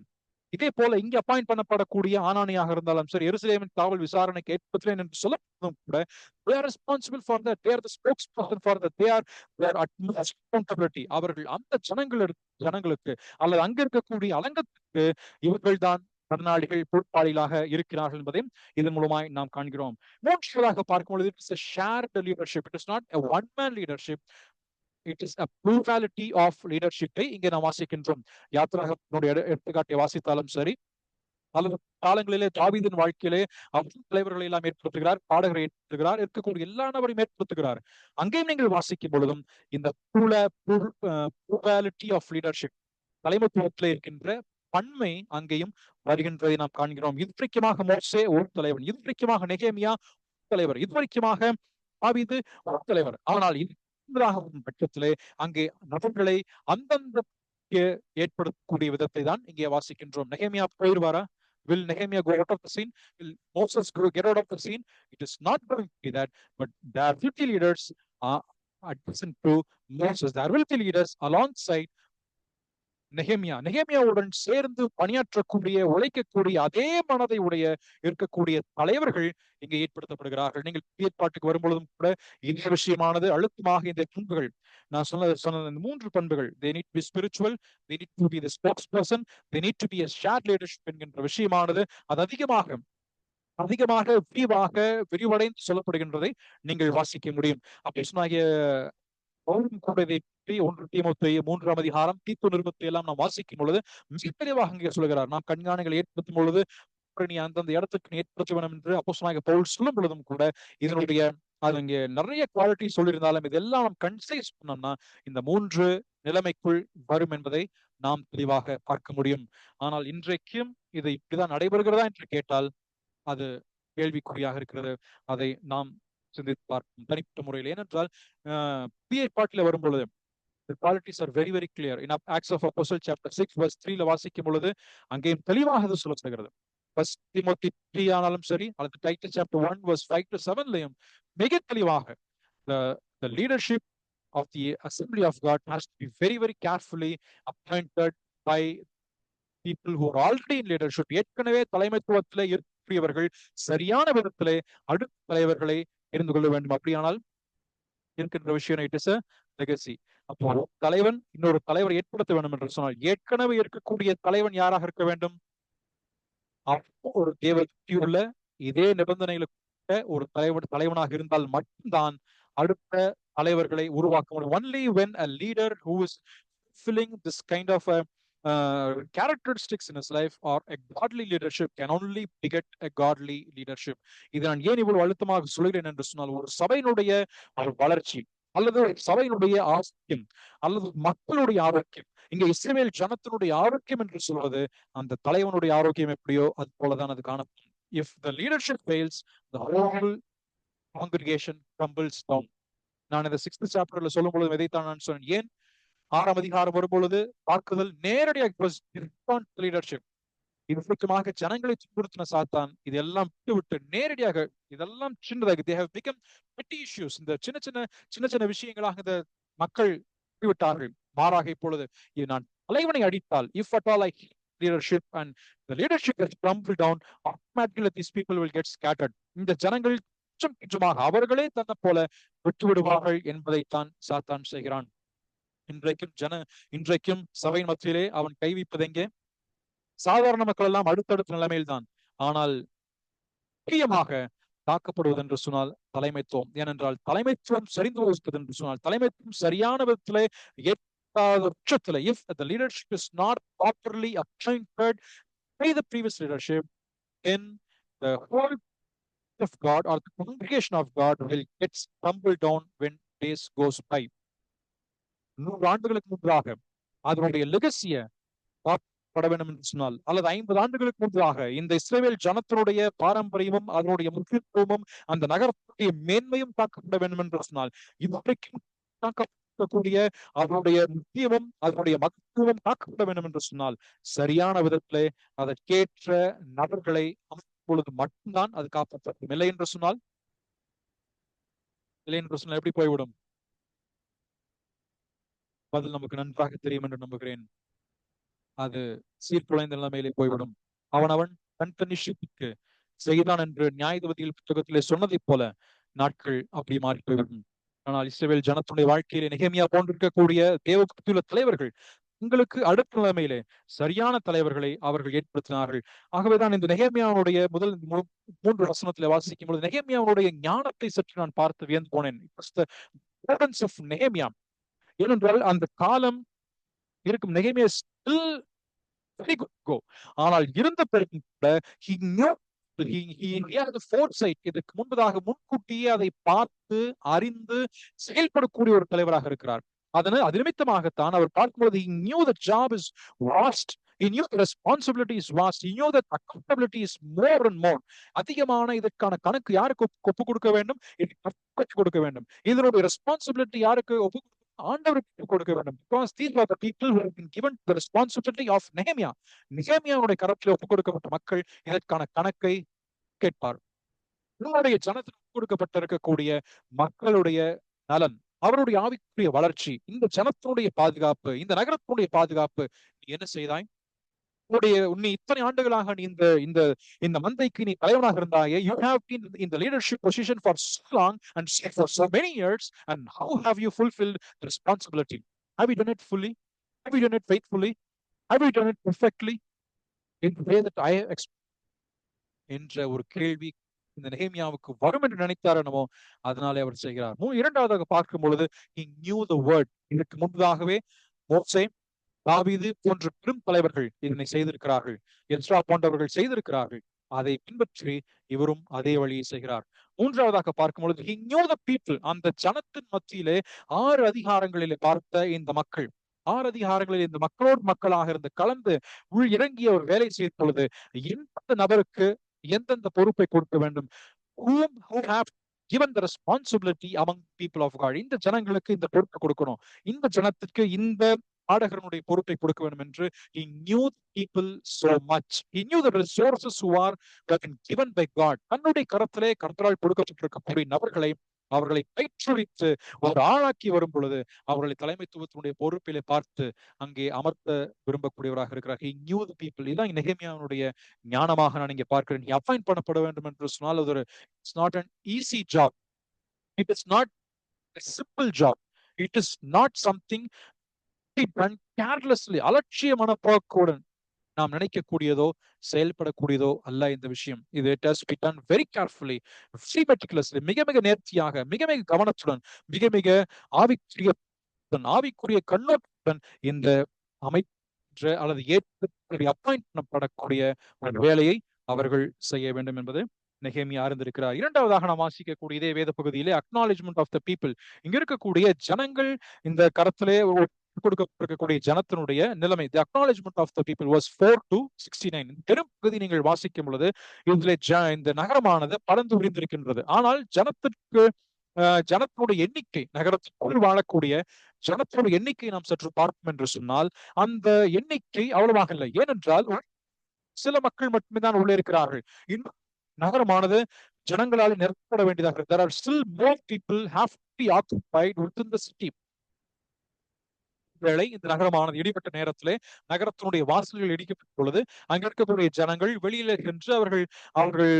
இதே போல இங்க அப்பாயிண்ட் பண்ணப்படக்கூடிய ஆனானியாக இருந்தாலும் சரி, எருசலேமின் காவல் விசாரணைக்கு ஏற்படுத்தேன் என்று சொல்லப்படும் கூட they are responsible for that, they are the spokesperson for that, they are their utmost accountability. அவர்கள் அந்த ஜனங்களுக்கு அல்லது அங்க இருக்கக்கூடிய அலங்கத்துக்கு இவர்கள் தான் கடனாளிகள், பொறுப்பாளிகளாக இருக்கிறார்கள் என்பதையும் இதன் மூலமாய் நாம் காண்கிறோம். மூன்றாவதாக பார்க்கும்பொழுது it is a shared leadership, it is not a one man leadership, it is a plurality of leadership. இங்கே நாம் வாசிக்கின்றோம். யாத்ராகமத்தினுடைய எடுத்துக்காட்டை வாசித்தாலும் சரி, அல்லது காலங்களிலே தாவீதின் வாழ்க்கையிலே அவர் தலைவர்களை எல்லாம் ஏற்படுத்துகிறார், பாடகரை ஏற்படுத்துகிறார், இருக்கக்கூடிய எல்லா நபரையும் ஏற்படுத்துகிறார். அங்கேயும் நீங்கள் வாசிக்கும் பொழுதும் இந்த plurality of leadership, தலைமைத்துவத்தில் இருக்கின்ற பன்மை அங்கேயும் வருகின்றதை நாம் காண்கிறோம். இதுவரைக்குமாக மோசே ஒரு தலைவன், இதுவரைக்குமாக நெகேமியா தலைவர், இதுவரைக்குமாக தாவீது ஒரு தலைவர். ஆனால் பட்சத்திலே அங்கே நபர்களை அந்தந்த ஏற்படுத்தக்கூடிய விதத்தை தான் இங்கே வாசிக்கின்றோம். நெகேமியா போயிடுவாரா? Will Nehemiah go out of the scene? Will Moses get out of the scene? It is not going to be that, but there will be leaders adjacent to Moses. There will be leaders alongside நெகேமியாவுடன் சேர்ந்து பணியாற்றக்கூடிய, உழைக்கக்கூடிய அதே மனதை உடைய இருக்கக்கூடிய தலைவர்கள் இங்கே ஏற்படுத்தப்படுகிறார்கள். நீங்கள் ஏற்பாட்டுக்கு வரும்பொழுதும் கூட இந்த விஷயமானது அழுத்தமாக இந்த பண்புகள், நான் சொன்ன இந்த 3 பண்புகள், they need to be spiritual, they need to be the spokesperson, they need to be a shared leadership என்கின்ற விஷயமானது அது அதிகமாக விரிவடைந்து சொல்லப்படுகின்றதை நீங்கள் வாசிக்க முடியும். அப்போஸ்தலனாகிய பவுலும் கூட இதை பற்றி 1 தீமோத்தேயு 3ஆம் அதிகாரம் தீத்து நிருபத்தை எல்லாம் நாம் வாசிக்கும் பொழுது மிக தெளிவாக இங்கே சொல்கிறார். நாம் கண்காணிகளை ஏற்படுத்தும் பொழுது நீ அந்தந்த இடத்துக்கு நீ ஏற்படுத்த வேண்டும் என்று அப்போஸ்தலனாகிய பவுல் சொல்லும் பொழுதும் கூட இதனுடைய அது இங்கே நிறைய குவாலிட்டி சொல்லியிருந்தாலும் இதெல்லாம் நாம் கன்சைஸ் பண்ணோம்னா இந்த 3 நிலைமைக்குள் வரும் என்பதை நாம் தெளிவாக பார்க்க முடியும். ஆனால் இன்றைக்கும் இது இப்படிதான் நடைபெறுகிறதா என்று கேட்டால் அது கேள்விக்குறியாக இருக்கிறது. அதை நாம் சிந்தித்து பார்ப்போம் தனிப்பட்ட முறையில். ஏனென்றால் ஏற்பாட்டில் வரும் பொழுது the qualities are very very clear. In Acts of Apostles chapter 6 verse 3 வாசிக்கும் பொழுது அங்கேயும் தெளிவாக அது சொல்லப்படுகிறது. First Timothy 3 ஆனாலும் சரி, அல்லது Titus chapter 1 verse 5 to 7லயும் மிக தெளிவாக the leadership of the assembly of God has to be very very carefully appointed by people who are already in leadership. ஏற்கனவே தலைமைத்துவத்திலே இருக்கக்கூடியவர்கள் சரியான விதத்திலே அடுத்த தலைவர்களை தெரிந்து கொள்ள வேண்டும். அப்படியானால் இருக்கின்ற விஷயம் இட் இஸ் a legacy. அப்போ தலைவன் இன்னொரு தலைவரை ஏற்படுத்த வேண்டும் என்று சொன்னால் ஏற்கனவே இருக்கக்கூடிய தலைவன் யாராக இருக்க வேண்டும்? அப்போ ஒரு தேவபக்தியுள்ள இதே நிபந்தனைகளுக்கு ஒரு தலைவனாக இருந்தால் மட்டும்தான் அடுத்த தலைவர்களை உருவாக்க முடியும். Only when a leader who is fulfilling this kind of characteristics in his life or a godly leadership can only beget a godly leadership. இதை நான் ஏன் இவ்வளவு அழுத்தமாக சொல்கிறேன் என்று சொன்னால் ஒரு சபையினுடைய ஒரு வளர்ச்சி அல்லது சபையினுடைய ஆரோக்கியம் அல்லது மக்களுடைய ஆரோக்கியம், இங்க இஸ்ரவேல் ஜனத்தினுடைய ஆரோக்கியம் என்று சொல்வது அந்த தலைவனுடைய ஆரோக்கியம் எப்படியோ அது போலதான் அது காணப்படும். If the leadership fails, the whole congregation crumbles down. நான் இந்த 6th சாப்டர்ல சொல்லும் பொழுது இதைத்தான் நான் சொன்னேன். ஏன் 6ஆம் அதிகாரம் வரும்பொழுது தாக்குதல் நேரடியாக லீடர்ஷிப் இதுமாக ஜனங்களை துன்புறுத்தின சாத்தான் இதெல்லாம் விட்டு நேரடியாக இதெல்லாம் சின்னதாக they have become petty issues. இந்த சின்ன விஷயங்களாக இந்த மக்கள் விட்டார்கள். மாறாக இப்பொழுது நான் தலைவனை அடித்தால் if at all I leadership and the leadership has crumbled down, automatically these people will get scattered. இந்த ஜனங்கள் கொஞ்சமாக அவர்களே தன்னை போல விட்டு விடுவார்கள் என்பதைத்தான் சாத்தான் செய்கிறான். இன்றைக்கும் சபையின் மத்தியிலே அவன் கைவிப்பது எங்கே? சாதாரண மக்கள் எல்லாம் அடுத்தடுத்த நிலைமையில் தான். ஆனால் முக்கியமாக தாக்கப்படுவது என்று சொன்னால் தலைமைத்துவம். ஏனென்றால் தலைமைத்துவம் சரிந்து போகிறது என்று சொன்னால் தலைமைத்துவம் சரியான விதத்திலே ஏற்காத பட்சத்திலே if the leadership is not properly appointed by the previous leadership, then the whole of God or the congregation of God will get stumbled down when days goes by. 100 ஆண்டுகளுக்கு முன்பாக அதனுடைய லெகசியை பட வேண்டும் என்று சொன்னால் அல்லது 50 ஆண்டுகளுக்கு முன்பாக இந்த இஸ்ரவேல் ஜனத்தினுடைய பாரம்பரியமும் அதனுடைய முக்கியத்துவமும் அந்த நகரத்துடைய மேன்மையும் காக்கப்பட வேண்டும் என்று சொன்னால் இன்றைக்கும் காக்கப்படக்கூடிய அதனுடைய முக்கியமும் அதனுடைய மகத்துவமும் காக்கப்பட வேண்டும் என்று சொன்னால் சரியான விதத்திலே அதற்கேற்ற நபர்களை பொழுது மட்டும்தான் அது காப்பாற்றும். இல்லை என்று சொன்னால் எப்படி போய்விடும்? பதில் நமக்கு நன்றாக தெரியும் என்று நம்புகிறேன். அது சீர்குலைந்த நிலைமையிலே போய்விடும். அவன் தன்னிஷத்துக்கு செய்தான் என்று நியாயாதிபதிகள் புத்தகத்திலே சொன்னதை போல நாட்கள் அப்படி மாறி போய்விடும். ஆனால் இஸ்ரவேல் ஜனத்துடைய வாழ்க்கையிலே நெகேமியா போன்றிருக்கக்கூடிய தேவபக்தியுள்ள தலைவர்கள் உங்களுக்கு அடுத்த நிலைமையிலே சரியான தலைவர்களை அவர்கள் ஏற்படுத்தினார்கள். ஆகவேதான் இந்த நெகேமியாவுடைய முதல் 3 வசனத்திலே வாசிக்கும் பொழுது நெகேமியாவுடைய ஞானத்தை சற்று நான் பார்த்து வியந்து போனேன். ஏனென்றால் அந்த காலம் இருக்கும் நெகேமியா still very good go. ஆனால் இருந்த பிறகு கூட he had the foresight. இதற்கு முன்பதாக முன்கூட்டியே அதை பார்த்து அறிந்து செயல்படக்கூடிய ஒரு தலைவராக இருக்கிறார். அது நிமித்தமாகத்தான் அவர் பார்க்கும்போது he knew the job is vast, he knew the responsibility is vast, he knew that accountability is more and more. அதிகமான இதற்கான கணக்கு யாருக்கு ஒப்பு கொடுக்க வேண்டும்? கொடுக்க வேண்டும். இதனுடைய ரெஸ்பான்சிபிலிட்டி யாருக்கு ஒப்பு ஆண்டவருக்கு கொடுக்க வேண்டும். Because these were the people who have been given the responsibility of Nehemiah. நெகேமியாவுடைய கரத்தில் ஒப்பு கொடுக்கப்பட்ட மக்கள் இதற்கான கணக்கை கேட்பார். நம்முடைய ஜனத்திற்கு கொடுக்கப்பட்டிருக்கக்கூடிய மக்களுடைய நலன் அவருடைய ஆவிக்குரிய வளர்ச்சி, இந்த ஜனத்தினுடைய பாதுகாப்பு, இந்த நகரத்தினுடைய பாதுகாப்பு. நீ என்ன செய்தாய்? நீ இத்தனை ஆண்டுகளாக நீ இந்த இந்த இந்த மந்தைக்கு நீ தலைவனாக இருந்தாயே. You have been in the leadership position for so long and for so many years, and how have you fulfilled the responsibility? Have you done it fully? Have you done it faithfully? Have you done it perfectly in the way that I expect? என்ற ஒரு கேள்வி இந்த நெகேமியாவுக்கு வரும் என்று நினைத்தார் என்னமோ, அதனாலே அவர் செய்கிறார். இரண்டாவதாக பார்க்கும் பொழுது he knew the word. இதற்கு முன்பதாகவே மோசே, தாவீது போன்ற பெரும் தலைவர்கள் இதனை செய்திருக்கிறார்கள். எஸ்ரா போன்றவர்கள் செய்திருக்கிறார்கள். அதை பின்பற்றி இவரும் அதே வழியை செய்கிறார். மூன்றாவதாக பார்க்கும் பொழுது he knew the people. அந்த ஜனத்தின் மத்தியிலே 6 அதிகாரங்களிலே பார்த்த இந்த மக்கள், 6 அதிகாரங்களில் இந்த மக்களோடு மக்களாக இருந்து கலந்து உள் இறங்கி அவர் வேலை செய்த பொழுது எந்த நபருக்கு எந்தெந்த பொறுப்பை கொடுக்க வேண்டும், who have given the responsibility among people of God. இந்த ஜனங்களுக்கு இந்த பொறுப்பை கொடுக்கணும், இந்த ஜனத்திற்கு இந்த ஆடகரனுடைய பொறுப்பை கொடுக்க வேண்டும் என்று he knew the people so much. He knew the resources who are been given by God. தன்னுடைய கரத்திலே கர்த்தரால் கொடுக்கப்பட்டிருக்கக்கூடிய நபர்களை அவர்களை பயிற்றுவித்து ஒரு ஆளாக்கி வரும் பொழுது அவர்களை தலைமைத்துவத்தினுடைய பொறுப்பிலே பார்த்து அங்கே அமர்த்த விரும்பக்கூடியவராக இருக்கிறார். He knew the people. இதுதான் நெகேமியாவுடைய ஞானமாக நான் இங்கே பார்க்கிறேன். He appoint பண்ணப்பட வேண்டும் என்று சொன்னால் அது ஒரு it's not an easy job. It is not a simple job. It is not something done carelessly. அலட்சிய மனப்போக்குடன் நாம் நினைக்கக்கூடியதோ செயல்படக்கூடியதோ அல்ல இந்த விஷயம். இது it has to be done very carefully, very meticulously, மிக மிக நேர்த்தியாக, மிக மிக கவனத்துடன், மிக மிக ஆவிக்குரிய கண்ணோட்டத்துடன் இந்த அமைச்ச அல்லது ஏற்று அப்பாயிண்ட் பண்ணப்படக்கூடிய ஒரு வேலையை அவர்கள் செய்ய வேண்டும் என்பது நெகேமியா அறிந்திருக்கிறார். இரண்டாவதாக நாம் வாசிக்கக்கூடிய இதே வேத பகுதியிலே அக்னாலேஜ்மெண்ட் ஆஃப் த பீப்புள். இங்க இருக்கக்கூடிய ஜனங்கள் இந்த கரத்திலே கொடுக்கப்பட்டிருக்கக்கூடிய ஜனத்தினுடைய நிலைமை. The acknowledgement of the people was 4-69. பெரும் பகுதி நீங்கள் வாசிக்கும் பொழுது இதுல இந்த நகரமானது பறந்து விரிந்திருக்கின்றது. ஆனால் ஜனத்தினுடைய எண்ணிக்கை, நகரத்திற்குள் வாழக்கூடிய ஜனத்தினுடைய எண்ணிக்கை நாம் சற்று பார்ப்போம் என்று சொன்னால் அந்த எண்ணிக்கை அவ்வளவாக இல்லை. ஏனென்றால் சில மக்கள் மட்டுமே தான் உள்ளே இருக்கிறார்கள். இன்னும் நகரமானது ஜனங்களால் நிரப்பப்பட வேண்டியதாக. There are still more people have to be occupied within the city. வேளை இந்த நகரமானது இடிப்பட்ட நேரத்திலே நகரத்தினுடைய வாசல்கள் இடிக்கப்பட்ட பொழுது அங்க இருக்கக்கூடிய ஜனங்கள் வெளியில சென்று அவர்கள்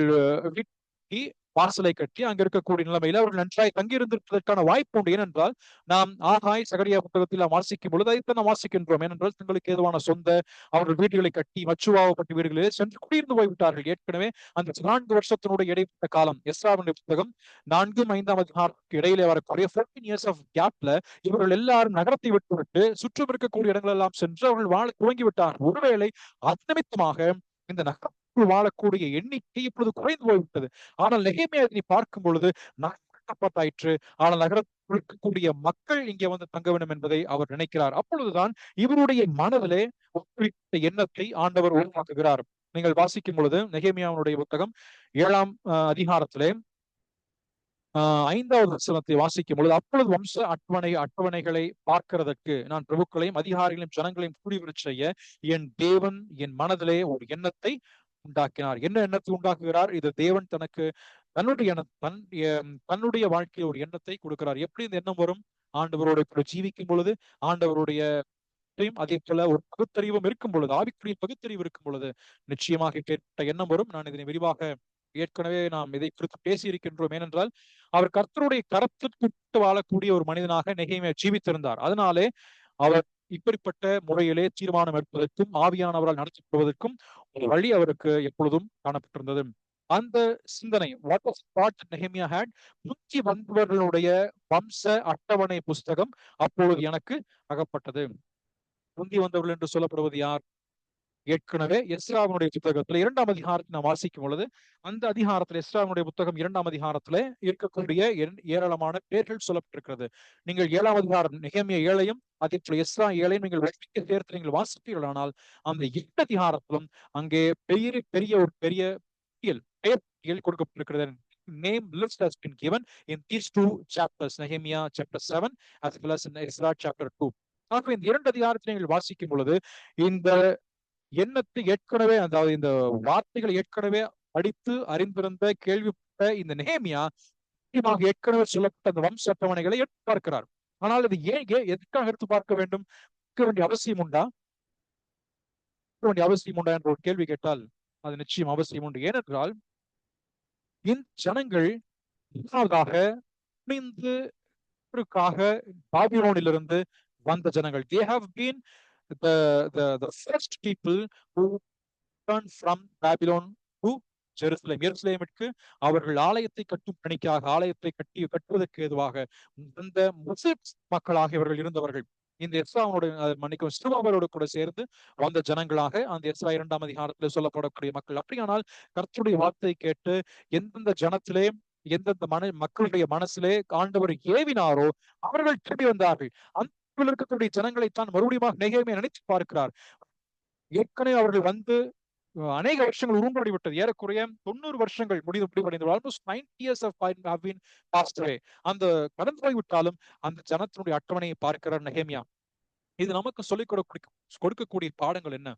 வீட்டி வாசலை கட்டி அங்க இருக்கக்கூடிய நிலைமையில அவர்கள் நன்றாய் தங்கியிருந்திருப்பதற்கான வாய்ப்பு உண்டு. ஏனென்றால் நாம் ஆகாய் சகரியா புத்தகத்தில் வாசிக்கும் பொழுது அதைத்தான் நாம் வாசிக்கின்றோம். ஏனென்றால் தங்களுக்கு ஏதுவான சொந்த அவர்கள் வீடுகளை கட்டி மச்சுவாவப்பட்ட வீடுகளில் சென்று குடியிருந்து போய்விட்டார்கள். ஏற்கனவே அந்த 4 வருஷத்தினுடைய இடைப்பட்ட காலம், எஸ்ராவுடைய புத்தகம் 4-5 அதிகாரத்துக்கு இடையிலே வரக்கூடிய 14 years of கேப்ல இவர்கள் எல்லாரும் நகரத்தை விட்டுவிட்டு சுற்றும் இருக்கக்கூடிய இடங்கள் எல்லாம் சென்று அவர்கள் வாழ துவங்கி விட்டார்கள். ஒருவேளை அது நிமித்தமாக இந்த நகரத்துக்குள் வாழக்கூடிய எண்ணிக்கை இப்பொழுது குறைந்து போய்விட்டது. ஆனால் நெகேமியா இதனை பார்க்கும் பொழுது நகரப்பட்டாயிற்று, ஆனால் நகரத்தில் இருக்கக்கூடிய மக்கள் இங்கே வந்து தங்க வேண்டும் என்பதை அவர் நினைக்கிறார். அப்பொழுதுதான் இவருடைய மனதிலே ஒரு எண்ணத்தை ஆண்டவர் உருவாக்குகிறார். நீங்கள் வாசிக்கும் பொழுது நெகேமியாவுடைய புத்தகம் 7ஆம் அதிகாரத்திலே 5வது வசனத்தை வாசிக்கும் பொழுது, அப்பொழுது வம்ச அட்டவணைகளை பார்க்கிறதற்கு நான் பிரபுக்களையும் அதிகாரிகளையும் ஜனங்களையும் கூடிவரச் செய்ய என் தேவன் என் மனதிலே ஒரு எண்ணத்தை உண்டாக்கினார். என்ன எண்ணத்தை உண்டாக்குகிறார்? இது தேவன் தனக்கு தன்னுடைய வாழ்க்கையில் ஒரு எண்ணத்தை கொடுக்கிறார். எப்படி இந்த எண்ணம் வரும்? ஆண்டவரோட ஜீவிக்கும் பொழுது, ஆண்டவருடைய அதே போல ஒரு பகுத்தறிவும் இருக்கும் பொழுது, ஆவிக்குரிய பகுத்தறிவு இருக்கும் பொழுது நிச்சயமாக கேட்ட எண்ணம் வரும். நான் இதனை விரிவாக ஏற்கனவே நாம் இதை குறித்து பேசி இருக்கின்றோம். ஏனென்றால் அவர் கர்த்தருடைய கரத்திற்கு வாழக்கூடிய ஒரு மனிதனாக நெகேமியா ஜீவித்திருந்தார். அதனாலே அவர் இப்படிப்பட்ட முறையிலே தீர்மானம் எடுப்பதற்கும் ஆவியானவரால் நடத்தப்படுவதற்கும் ஒரு வழி அவருக்கு எப்பொழுதும் காணப்பட்டிருந்தது. அந்த சிந்தனை நெகேமியா had முந்தி வந்தவர்களுடைய வம்ச அட்டவணை புஸ்தகம் அப்பொழுது எனக்கு அகப்பட்டது. முந்தி வந்தவர்கள் என்று சொல்லப்படுவது யார்? ஏற்கனவே எஸ்ராவினுடைய புத்தகத்துல 2ஆம் அதிகாரத்தை நாம் வாசிக்கும் பொழுது அந்த அதிகாரத்துல எஸ்ராவினுடைய புத்தகம் 2ஆம் அதிகாரத்துல இருக்கக்கூடிய ஏராளமான பெயர்கள் சொல்லப்பட்டிருக்கிறது. நீங்கள் 7ஆம் அதிகாரம் நெகேமியா 7ஐயும் அதே போல எஸ்ரா 7ஐயும் நீங்கள் சேர்த்து நீங்கள் வாசிப்பீர்கள். ஆனால் அந்த 8 அதிகாரத்திலும் அங்கே பெரிய ஒரு பெரிய பெயர் கொடுக்கப்பட்டிருக்கிறது. Name list has been given in these 2 chapters, Nehemiah chapter 7 as well as in Ezra chapter 2. ஆகவே இந்த 2 அதிகாரத்தை நீங்கள் வாசிக்கும் பொழுது இந்த எண்ணத்தை ஏற்கனவே, இந்த வார்த்தைகளை ஏற்கனவே படித்து அறிந்திருந்த கேள்விப்பட்ட இந்த நெகேமியா ஏற்கனவே சொல்லப்பட்ட அந்த வம்ச அட்டவணைகளை எடுத்து பார்க்கிறார். ஆனால் இது எதுக்காக எடுத்து பார்க்க வேண்டும்? வேண்டிய அவசியம் உண்டா? வேண்டிய அவசியம் உண்டா என்ற ஒரு கேள்வி கேட்டால் அது நிச்சயம் அவசியம் உண்டு. ஏனென்றால் இந்த ஜனங்கள் முதலாவதாக துணிந்து பாபிலோனிலிருந்து வந்த ஜனங்கள். They have been the first people who turned from Babylon to Jerusalem. எருசலேமிற்கு அவர்கள் ஆலயத்தை கட்டும் பணிக்காக, ஆலயத்தை கட்டுவதற்கு ஏதுவாக இந்த முஸ்லிம் மக்களாக இவர்கள் இருந்தவர்கள். இந்த எஸ்ராவுடைய மன்னிக்கும் சிறுபாவரோடு கூட சேர்ந்து வந்த ஜனங்களாக அந்த எஸ்ரா 2ஆம் அதிகாரத்தில் சொல்லப்படக்கூடிய மக்கள். அப்படியானால் கர்த்தருடைய வார்த்தை கேட்டு எந்தெந்த ஜனத்திலே எந்தெந்த மக்களுடைய மனசிலே ஆண்டவர் ஏவினாரோ அவர்கள் திரும்பி வந்தார்கள். அந்த இருக்கக்கூடிய ஜனங்களைத்தான் மறுபடியும் நெகேமியா நினைத்து பார்க்கிறார். ஏற்கனவே அவர்கள் வந்து அநேக வருஷங்கள் உருண்டோடி விட்டது. ஏறக்குறைய 90 வருஷங்கள் முடிவடைந்து almost 90 years have been passed away. அந்த கடந்து போய்விட்டாலும் அந்த ஜனத்தினுடைய அட்டவணையை பார்க்கிறார் நெகேமியா. இது நமக்கு சொல்லிக் கொடுக்கக்கூடிய பாடங்கள் என்ன?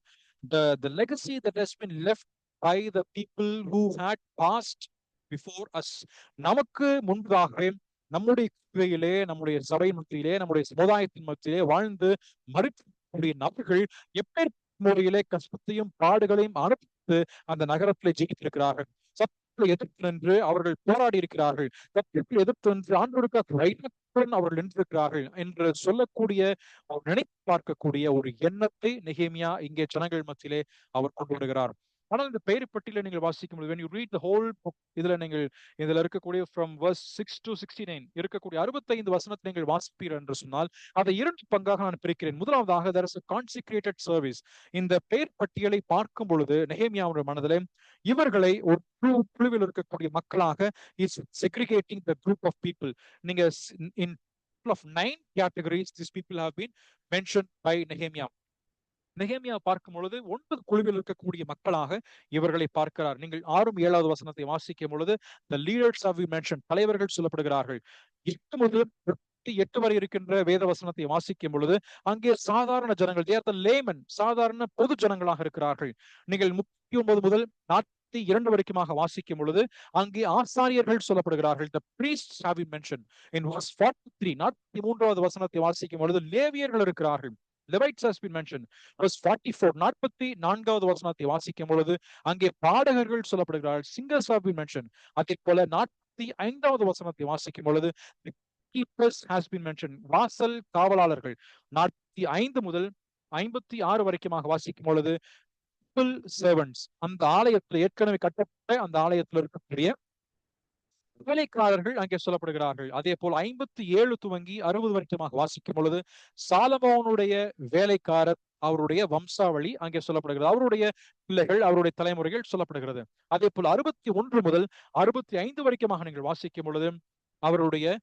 The legacy that has been left by the people who had passed before us. நமக்கு முன்பாக நம்முடைய கிளையிலே, நம்முடைய சபை மத்தியிலே, நம்முடைய சமுதாயத்தின் மத்தியிலே வாழ்ந்து மறுக்கக்கூடிய நபர்கள் எப்படி முறையிலே கஷ்டத்தையும் பாடுகளையும் அனுப்பித்து அந்த நகரத்திலே ஜெயித்திருக்கிறார்கள். சத்தியத்தை எதிர்த்து நின்று அவர்கள் போராடி இருக்கிறார்கள். சத்தியத்தை எதிர்த்து நின்று ஆண்டவருக்காக அவர்கள் நின்றிருக்கிறார்கள் என்று சொல்லக்கூடிய நினைத்து பார்க்கக்கூடிய ஒரு எண்ணத்தை நெகேமியா இங்கே ஜனங்கள் மத்தியிலே அவர் கொண்டு வருகிறார். ஆனால் இந்த பெயர் பட்டியலை நீங்கள் வாசிக்கும் போது when you read the whole book, இதுல இருக்கக்கூடிய from verse 6 to 69 இருக்கக்கூடிய 65 வசனத்தை நீங்கள் வாசிப்பீர்கள் என்று சொன்னால் அதை 2 பங்காக நான் பிரிக்கிறேன். முதலாவதாக there is a consecrated service. இந்த பெயர் பட்டியலை பார்க்கும் பொழுது நெகேமியாவுடைய மனதிலே இவர்களை ஒரு குழுவில் இருக்கக்கூடிய மக்களாக is segregating the group of people. நீங்க in of 9 categories these people have been mentioned by Nehemiah. நெகேமியா பார்க்கும் பொழுது 9 குழுவில் இருக்கக்கூடிய மக்களாக இவர்களை பார்க்கிறார். நீங்கள் 6-7வது வசனத்தை வாசிக்கும் பொழுது the leaders have been mentioned, தலைவர்கள் சொல்லப்படுகிறார்கள். 8 முதல் 8 வரை இருக்கின்ற வேத வசனத்தை வாசிக்கும் பொழுது அங்கே சாதாரண ஜனங்கள், they are the laymen, சாதாரண பொது ஜனங்களாக இருக்கிறார்கள். நீங்கள் 39 முதல் 42 வரைக்குமாக வாசிக்கும் பொழுது அங்கே ஆசாரியர்கள் சொல்லப்படுகிறார்கள். The priests have been mentioned. In verse 43, 43வது வசனத்தை வாசிக்கும் பொழுது லேவியர்கள் இருக்கிறார்கள். Levites has been mentioned. Verse 44, 44வது வசனத்தை வாசிக்கும் பொழுது அங்கே பாடகர்கள் சொல்லப்படுகிறார்கள். Singers have been mentioned. அதே போல 45வது வசனத்தை வாசிக்கும் பொழுது keepers has been mentioned. வாசல் காவலாளர்கள். 45 முதல் 56 வரைக்குமாக வாசிக்கும் பொழுது servants, அந்த ஆலயத்தில் ஏற்கனவே கட்டப்பட்ட அந்த ஆலயத்தில் இருக்கக்கூடிய வேலைக்காரர்கள் அங்கே சொல்லப்படுகிறார்கள். அதே போல் 57 துவங்கி 60 வரைக்குமாக வாசிக்கும் பொழுது சாலமோனுடைய வேலைக்காரர், அவருடைய வம்சாவளி அங்கே சொல்லப்படுகிறது. அவருடைய பிள்ளைகள், அவருடைய தலைமுறைகள் சொல்லப்படுகிறது. அதே போல் 61 முதல் 65 வரைக்குமாக நீங்கள் வாசிக்கும் பொழுது அவருடைய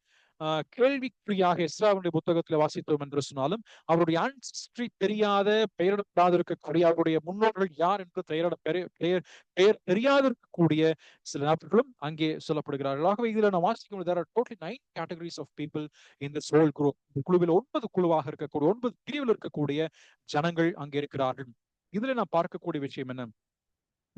கேள்விக்குறியாக எஸ்ராவுடைய புத்தகத்தில் வாசித்தோம் என்று சொன்னாலும் அவருடைய ஆன்செஸ்ட்ரி தெரியாத, பெயரிடாது இருக்கக்கூடிய, அவருடைய முன்னோர்கள் யார் என்று பெயர் தெரியாது இருக்கக்கூடிய சில நபர்களும் அங்கே சொல்லப்படுகிறார்கள். ஆகவே இதுல நான் வாசிக்கும் there are totally 9 categories of people in this whole group. குழுவில் 9 குழுவாக இருக்கக்கூடிய 9 பிரிவில் இருக்கக்கூடிய ஜனங்கள் அங்கே இருக்கிறார்கள். இதுல நான் பார்க்கக்கூடிய விஷயம் என்ன?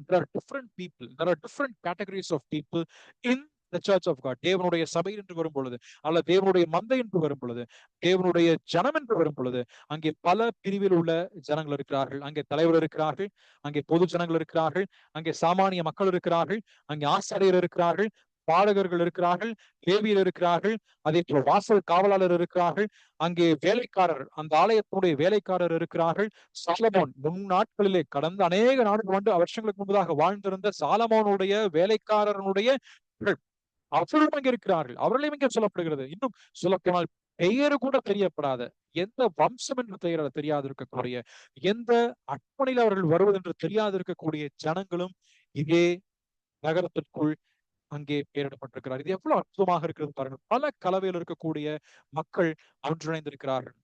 There are different people, there are different categories of people in the church of God. தேவனுடைய சபை என்று வரும் பொழுது, அல்ல தேவனுடைய மந்தை என்று வரும் பொழுது, தேவனுடைய ஜனம் என்று வரும் பொழுது அங்கே பல பிரிவில் உள்ள ஜனங்கள் இருக்கிறார்கள். அங்கே தலைவர் இருக்கிறார்கள், அங்கே பொது ஜனங்கள் இருக்கிறார்கள், அங்கே சாமானிய மக்கள் இருக்கிறார்கள், அங்கே ஆசாரியர் இருக்கிறார்கள், பாடகர்கள் இருக்கிறார்கள், லேவியர் இருக்கிறார்கள், அதே போல வாசல் காவலாளர் இருக்கிறார்கள், அங்கே வேலைக்காரர், அந்த ஆலயத்தினுடைய வேலைக்காரர் இருக்கிறார்கள். சாலமோன் நாட்களிலே கடந்த அநேக வருஷங்களுக்கு முன்பதாக வாழ்ந்திருந்த சாலமோனுடைய வேலைக்காரனுடைய அவர்களும் அங்கே இருக்கிறார்கள். அவர்களையும் இங்கே சொல்லப்படுகிறது. இன்னும் சொல்லப்போனால் பெயரு கூட தெரியப்படாத, எந்த வம்சம் என்று தெரியாது இருக்கக்கூடிய, எந்த அட்டவணையில் அவர்கள் வருவது என்று தெரியாது இருக்கக்கூடிய ஜனங்களும் இதே நகரத்திற்குள் அங்கே பெயரிடப்பட்டிருக்கிறார். இது எவ்வளவு அற்புதமாக இருக்கிறது பாருங்கள். பல கலவையில் இருக்கக்கூடிய மக்கள் ஒன்றிணைந்திருக்கிறார்கள்.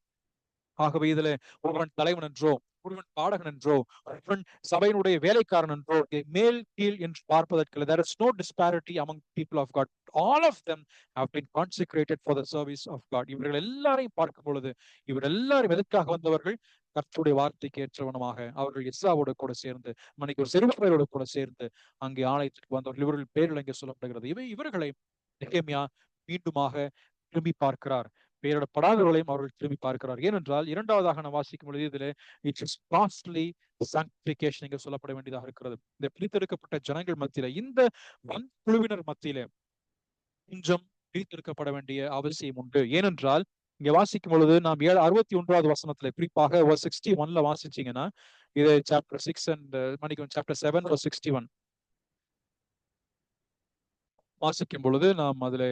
ஆகவே இதுல ஒருவன் தலைவன் என்றோ, ஒருவன் பாடகன் என்றோ, ஒருவன் சபையினுடைய வேலைக்காரன் என்றோ மேல் கீழ் என்று பார்ப்பதற்கு there is no disparity among people of God. All of them have been consecrated for the service of God. இவர்கள் எல்லாரையும் பார்க்கும் பொழுது இவர் எல்லாரும் எதற்காக வந்தவர்கள்? கர்த்தருடைய வார்த்தைக்கு ஏற்றவனமாக அவர்கள் எஸ்ராவோடு கூட சேர்ந்து, மணிக்கு ஒரு செருபாபேலோடு கூட சேர்ந்து அங்கே ஆலயத்துக்கு வந்தவர்கள். இவர்கள் பேரில் அங்கே சொல்லப்படுகிறது. இவர்களை நெகேமியா மீண்டுமாக திரும்பி பார்க்கிறார். பெயரிடப்படாதவர்களையும் அவர்கள் திரும்பி பார்க்கிறார். ஏனென்றால் இரண்டாவதாக நான் வாசிக்கும் பொழுது இதில் இட் இஸ் காஸ்ட்லி சாங்டிபிகேஷன் இங்கே சொல்லப்பட வேண்டியதாக இருக்கிறது. இந்த பிரித்தெடுக்கப்பட்ட ஜனங்கள் மத்தியில, இந்த குழுவினர் மத்தியில கொஞ்சம் பிரித்தெடுக்கப்பட வேண்டிய அவசியம் உண்டு. ஏனென்றால் இங்க வாசிக்கும் பொழுது நாம் 61வது வசனத்துல, குறிப்பாக 61ல வாசிச்சீங்கன்னா, இது சாப்டர் 6 அண்ட் மணிக்கு சாப்டர் 7 61 வாசிக்கும் பொழுது நாம் அதுல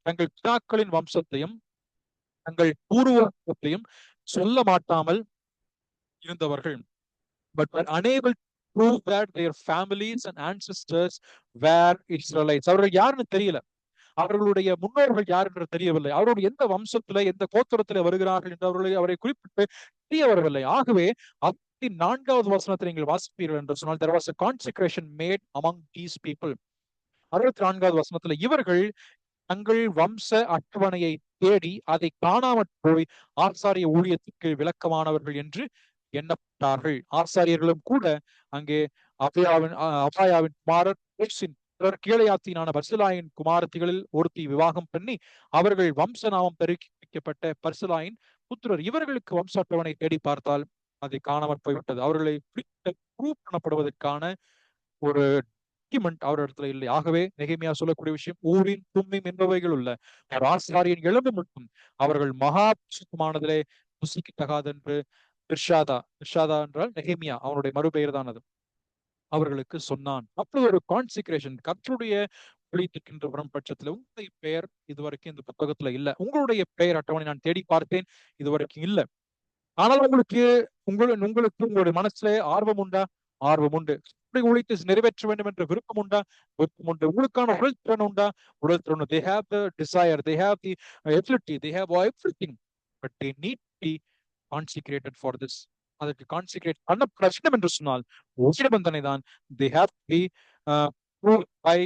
தங்கள் பிதாக்களின் வம்சத்தையும் தங்கள் பூர்வத்தையும் சொல்ல மாட்டாமல் இருந்தவர்கள், but were unable to prove that their families and ancestors were Israelites. அவர்கள் யாருன்னு தெரியல, அவர்களுடைய முன்னோர்கள் யார் என்று தெரியவில்லை, அவருடைய எந்த வம்சத்துல எந்த கோத்திரத்துல வருகிறார்கள் என்று அவரை குறிப்பிட்டு தெரிய வரவில்லை. ஆகவே 64வது வசனத்தை நீங்கள் வாசிப்பீர்கள் என்று சொன்னால், there was a consecration made among these people. 64வது வசனத்துல இவர்கள் தங்கள் வம்ச அட்டவணையை தேடி அதை காணாமற் போய் ஆசாரிய ஊழியத்துக்கு விளக்கமானவர்கள் என்று எண்ணப்பட்டார்கள். ஆசாரியர்களும் கூட அங்கே அபாயாவின் குமாரர் கீழையாத்தினான பர்சிலாயின் குமாரத்திகளில் ஒருத்தி விவாகம் பண்ணி அவர்கள் வம்ச நாமம் தெரிவிக்கப்பட்ட பர்சிலாயின் புத்திரர். இவர்களுக்கு வம்ச அட்டவணை தேடி பார்த்தால் அதை காணாமற் போய்விட்டது. அவர்களை ப்ரூவ் பண்ணப்படுவதற்கான ஒரு அவரிடத்துல இல்லை. ஆகவே நெகேமியா சொல்லக்கூடிய விஷயம், ஊரின் தும்மிம் என்பவைகள் உள்ள ஒரு ஆசாரியின் எலும்பு மட்டும் அவர்கள் மகா சுத்தமானதிலே புசிக்கத்தகாதென்று பிர்ஷாதா என்றால் நெகேமியா, அவனுடைய மறுபெயர் தான் அது, அவர்களுக்கு சொன்னான். அப்படி ஒரு கான்சிக்ரேஷன் கர்த்தருடைய ஒளித்திருக்கின்ற வரும் பட்சத்துல உங்களுடைய பெயர் இதுவரைக்கும் இந்த புத்தகத்துல இல்ல, உங்களுடைய பெயர் அட்டவணை நான் தேடி பார்த்தேன், இதுவரைக்கும் இல்லை. ஆனால் உங்களுக்கு உங்களுடைய மனசுல ஆர்வம் உண்டா? ஆர்வம் உண்டு. ஊழியத்தை நிறைவேற்ற வேண்டும் என்ற விருப்பம் உண்டா? விருப்பம் உண்டு. உங்களுக்கான உடல் திறன் உண்டா? உடல் திறன். They have the desire, they have the ability, they have everything, but they need to be consecrated for this. அதற்கு கான்சிக்ரேட் பண்ணப்பட வேண்டும் என்று சொன்னால் ஒரு நிபந்தனை தான், they have to be proved by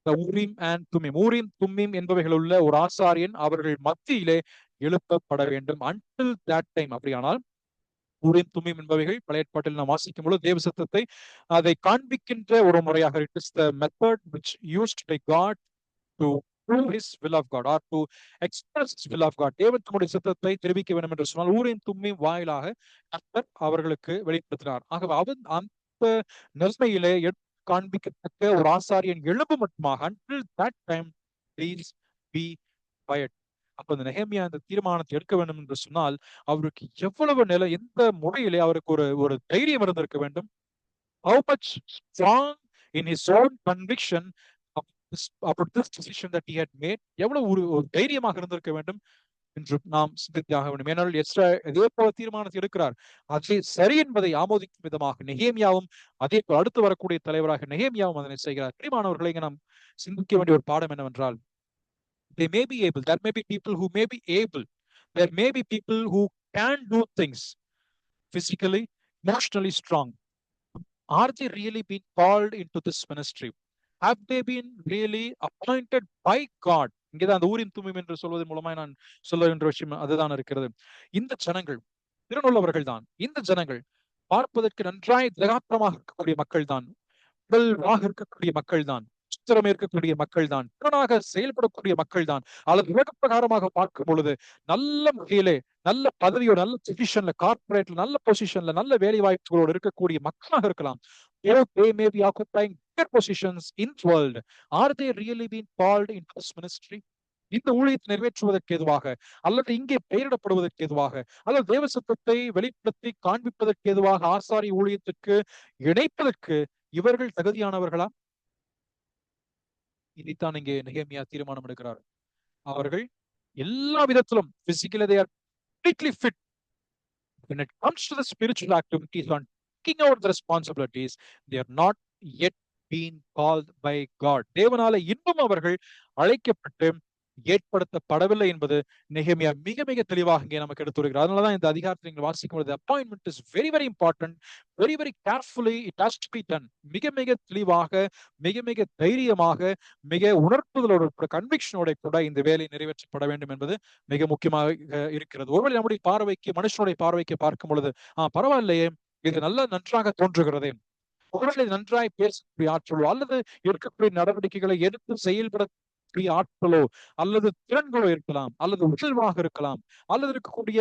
the Urim and Thummim. Urim Thummim என்பவைகள் உள்ள ஒரு ஆசாரியன் அவர்கள் மத்தியிலே எழுப்பப்பட வேண்டும். until that time. அப்படியானால் ஊரிம் தும்மீம் என்பவைகள் பழைய ஏற்பாட்டில் நாம் வாசிக்கும் பொழுது தேவ சத்தத்தை அதை காண்பிக்கின்ற ஒரு முறையாக, it is the method which used by God to prove his will of God or to express his will of God. தேவன் தம்முடைய சித்தத்தை தெரிவிக்க வேண்டும் என்று சொன்னால் ஊரின் தும்மீம் வாயிலாக கர்த்தர் அவர்களுக்கு வெளிப்படுத்தினார். ஆகவே அவன் அந்த நிலைமையிலே காண்பிக்கத்தக்க ஒரு ஆசாரியன் எழுப்பு மட்டுமாக until that time please be quiet. அப்ப இந்த நெகேமியா இந்த தீர்மானத்தை எடுக்க வேண்டும் என்று சொன்னால் அவருக்கு எவ்வளவு எந்த முறையிலே அவருக்கு ஒரு தைரியம் இருந்திருக்க வேண்டும். How much strong in his own conviction about this decision that he had made. எவ்வளவு ஒரு தைரியமாக இருந்திருக்க வேண்டும் என்று நாம் சிந்தித்தாக வேண்டும். ஏனால் எஸ்ரா இதே போல தீர்மானத்தை எடுக்கிறார். அதை சரி என்பதை ஆமோதிக்கும் விதமாக நெகேமியாவும் அதே போல் அடுத்து வரக்கூடிய தலைவராக நெகேமியாவும் அதனை செய்கிறார். பிரியமானவர்களை இங்க நாம் சிந்திக்க வேண்டிய ஒரு பாடம் என்னவென்றால், they may be able, there may be people who may be able, there may be people who can do things physically, emotionally strong. Are they really being called into this ministry? Have they been really appointed by God? இங்கேதான் அந்த ஊரின் Thummim என்று சொல்வதன் மூலமாய் நான் சொல்லுகின்ற விஷயம் அதுதான் இருக்கிறது. இந்த ஜனங்கள் திறனுள்ளவர்கள் தான். இந்த ஜனங்கள் பார்ப்பதற்கு நன்றாய் திரகாத்திரமாக இருக்கக்கூடிய மக்கள் தான், உடல்வாக இருக்கக்கூடிய மக்கள் தான், சுத்திரம் இருக்கக்கூடிய மக்கள் தான், திறனாக செயல்படக்கூடிய மக்கள் தான், அல்லது உலக பிரகாரமாக பார்க்கும் பொழுது நல்ல முறையிலே நல்ல பதவியோட நல்ல பொசிஷன்ல கார்பரேட்ல நல்ல பொசிஷன்ல நல்ல வேலை வாய்ப்புகளோடு இருக்கக்கூடிய மக்களாக இருக்கலாம். They may be occupying bigger positions in the world. Are they really being called into this ministry? இந்த ஊழியத்தை நிறைவேற்றுவதற்கு எதுவாக, அல்லது இங்கே பெயரிடப்படுவதற்கு எதுவாக, அல்லது தேவ சத்தத்தை வெளிப்படுத்தி காண்பிப்பதற்கு எதுவாக ஆசாரி ஊழியத்துக்கு இணைப்பதற்கு இவர்கள் தகுதியானவர்களா? இதைத்தான் இங்கே நெகேமியா தீர்மானம் எடுக்கிறார். அவர்கள் எல்லா விதத்திலும் physically they are completely fit. When it comes to the spiritual activities on taking over the responsibilities, they are not yet being called by God. தேவனால இன்னும் அவர்கள் அழைக்கப்பட்டு ஏற்படுத்தப்படவில்லை என்பது நெகேமியா மிக மிக தெளிவாக இங்கே நமக்கு எடுத்துரைக்கிறார். அதனாலதான் இந்த அதிகாரத்தை நீங்கள் வாசிக்கும் பொழுது appointment is very very important, very very carefully it has to be done. மிக மிக தெளிவாக, மிக மிக தைரியமாக, மிக உணர்த்துதலோட கன்விக்ஷனோட கூட இந்த வேலை நிறைவேற்றப்பட வேண்டும் என்பது மிக முக்கியமாக இருக்கிறது. ஒருவேளை நம்முடைய பார்வைக்கு, மனுஷனுடைய பார்வைக்கு பார்க்கும் பொழுது பரவாயில்லையே, இது நல்ல நன்றாக தோன்றுகிறதே, ஒருவேளை நன்றாய் பேசக்கூடிய ஆற்றலோ அல்லது இருக்கக்கூடிய நடவடிக்கைகளை எடுத்து செயல்பட இருக்கக்கூடிய ஆட்களோ அல்லது திறன்களோ இருக்கலாம், அல்லது உயர்வாக இருக்கலாம், அல்லது இருக்கக்கூடிய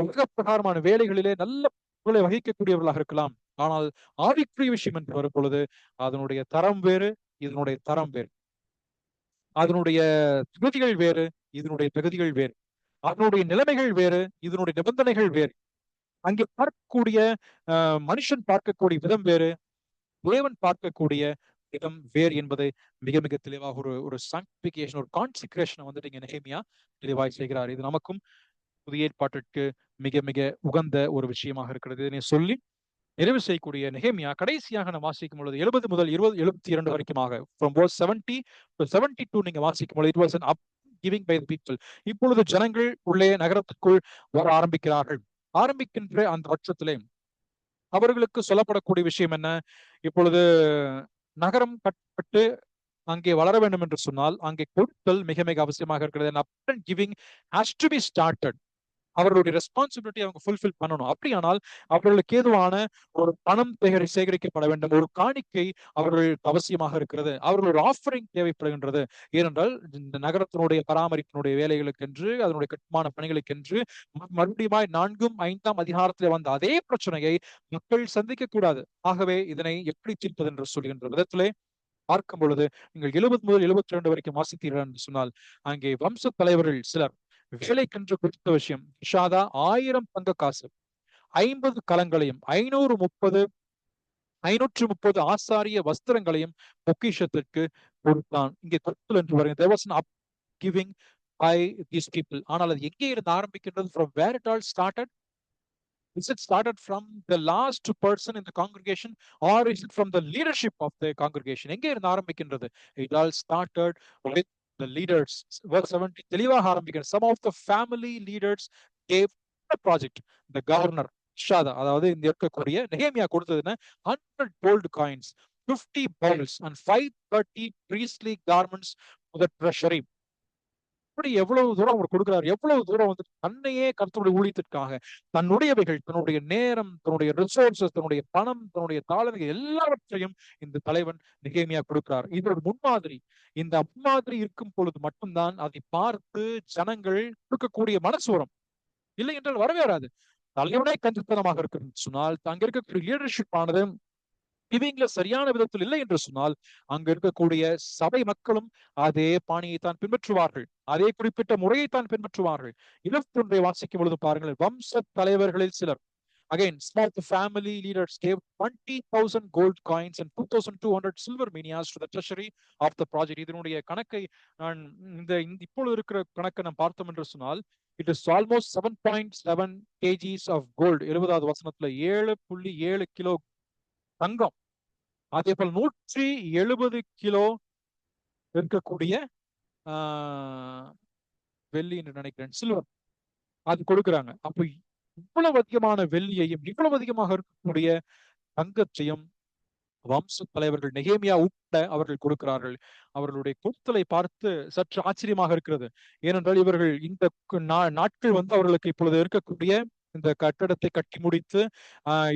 உலக பிரகாரமான வேலைகளிலே நல்ல புகழை வகிக்கக்கூடியவர்களாக இருக்கலாம். ஆனால் ஆவிக்குரிய விஷயம் என்று வரும் பொழுது அதனுடைய தரம் வேறு, இதனுடைய தரம் வேறு. அதனுடைய தகுதிகள் வேறு, இதனுடைய தகுதிகள் வேறு. அதனுடைய நிலைமைகள் வேறு, இதனுடைய நிபந்தனைகள் வேறு. அங்கே பார்க்கக்கூடிய மனுஷன் பார்க்கக்கூடிய விதம் வேறு, தேவன் பார்க்கக்கூடிய விதம் வேறு என்பதை மிக மிக தெளிவாக ஒரு ஒரு சாங்டிபிகேஷன், ஒரு கான்சிக்ரேஷனை வந்துட்டு இங்க நெகேமியா தெளிவாய் செய்கிறார். இது நமக்கும் புதிய ஏற்பாட்டிற்கு மிக மிக உகந்த ஒரு விஷயமாக இருக்கிறது. இதனை சொல்லி நிறைவு செய்யக்கூடிய நெகேமியா கடைசியாக நாம் வாசிக்கும் பொழுது 70 முதல் 72 வரைக்குமாக from verse 70 to 72 நீங்க வாசிக்கும் பொழுது it was an up giving by the people. இப்பொழுது ஜனங்கள் உள்ளே நகரத்துக்குள் வர ஆரம்பிக்கிறார்கள். ஆரம்பிக்கின்ற அந்த பட்சத்திலே அவர்களுக்கு சொல்லப்படக்கூடிய விஷயம் என்ன? இப்பொழுது நகரம் கட்டப்பட்டு அங்கே வளர வேண்டும் என்று சொன்னால் அங்கே கொடுத்தல் மிக மிக அவசியமாக இருக்கிறது. An upfront giving has to be started. அவர்களுடைய ரெஸ்பான்சிபிலிட்டி அவங்க ஃபுல்ஃபில் பண்ணணும். அப்படியானால் அவர்களுக்கு ஏதுவான ஒரு பணம் சேகரிக்கப்பட வேண்டும். ஒரு காணிக்கை அவர்களுக்கு அவசியமாக இருக்கிறது. அவர்கள் ஒரு ஆஃபரிங் தேவைப்படுகின்றது. ஏனென்றால் இந்த நகரத்தினுடைய பராமரிப்பினுடைய வேலைகளுக்கென்று, அதனுடைய கட்டுமான பணிகளுக்கென்று மறுபடியும் 4, 5ஆம் அதிகாரத்தில் வந்த அதே பிரச்சனையை மக்கள் சந்திக்க கூடாது. ஆகவே இதனை எப்படி தீர்ப்பது என்று சொல்கின்ற விதத்திலே பார்க்கும் பொழுது நீங்கள் 70 முதல் 72 வரைக்கும் வாசித்தீர்கள் என்று சொன்னால் அங்கே வம்ச தலைவர்கள் சிலர் வேலைக்கென்று கொடுத்த விஷயம் ஷாதா 1000 தங்க காசு, 50 கலங்களையும், 530 ஆசாரிய வஸ்திரங்களையும் பொக்கிஷத்திற்கு கொடுத்தான். இங்கே கொடுத்தல் என்று வருகிறது. There was an upgiving by these people. ஆனால் அது எங்கே இருந்து ஆரம்பிக்கின்றது? From where it all started? Is it started from the last person in the congregation or is it from the leadership of the congregation? எங்கே இருந்து ஆரம்பிக்கின்றது? It all started with the leaders. Verse 70 தெளிவாக ஆரம்பிக்கிறது. Some of the family leaders gave the project. The governor ஷாதா, அதாவது இந்த இருக்கக்கூடிய நெகேமியா கொடுத்ததுன்னா 100 gold coins, 50 bowls and 530 priestly garments to the treasury. இப்படி எவ்வளவு தூரம் அவர் கொடுக்கிறார், எவ்வளவு தூரம் வந்து தன்னையே கர்த்தருடைய ஊழியத்திற்காக தன்னுடையவைகள், தன்னுடைய நேரம், தன்னுடைய ரிசோர்சஸ், தன்னுடைய பணம், தன்னுடைய தாளங்கள் எல்லாவற்றையும் இந்த தலைவன் நெகேமியா கொடுக்கிறார். இது ஒரு முன்மாதிரி. இந்த முன்மாதிரி இருக்கும் பொழுது மட்டும்தான் அதை பார்த்து ஜனங்கள் கொடுக்கக்கூடிய மனசு வரும். இல்லை என்றால் வரவே வராது. தலைவனே கஞ்சத்தனமாக இருக்கிறது சொன்னால் அங்க இருக்கக்கூடிய லீடர்ஷிப் ஆனது கிவிங்ல சரியான விதத்தில் இல்லை என்று சொன்னால் அங்க இருக்கக்கூடிய சபை மக்களும் அதே பாணியை தான் பின்பற்றுவார்கள், அதே குறிப்பிட்ட முறையைத்தான் பின்பற்றுவார்கள். 21 வாசிக்கும் பொழுது பாருங்கள், வம்ச தலைவர்களில் சிலர் again some of the family leaders gave 20,000 gold coins and 2,200 silver minas to the treasury of the project. இதனுடைய கணக்கை நான் இப்பொழுது இருக்கிற கணக்கை நாம் பார்த்தோம் என்று சொன்னால் it is almost 7.7 kgs of gold. 70வது வசனத்துல 7.7 கிலோ தங்கம், அதே போல் 170 கிலோ இருக்கக்கூடிய வெள்ளி என்று நினைக்கிறேன், சில்வர், அது கொடுக்குறாங்க. அப்ப இவ்வளவு அதிகமான வெள்ளியையும் இவ்வளவு அதிகமாக இருக்கக்கூடிய தங்கத்தையும் வம்ச தலைவர்கள் நெகேமியா உட்பட அவர்கள் கொடுக்கிறார்கள். அவர்களுடைய கொடுத்தலை பார்த்து சற்று ஆச்சரியமாக இருக்கிறது. ஏனென்றால் இவர்கள் இந்த நாட்கள் வந்து அவர்களுக்கு இப்பொழுது இருக்கக்கூடிய இந்த கட்டடத்தை கட்டி முடித்து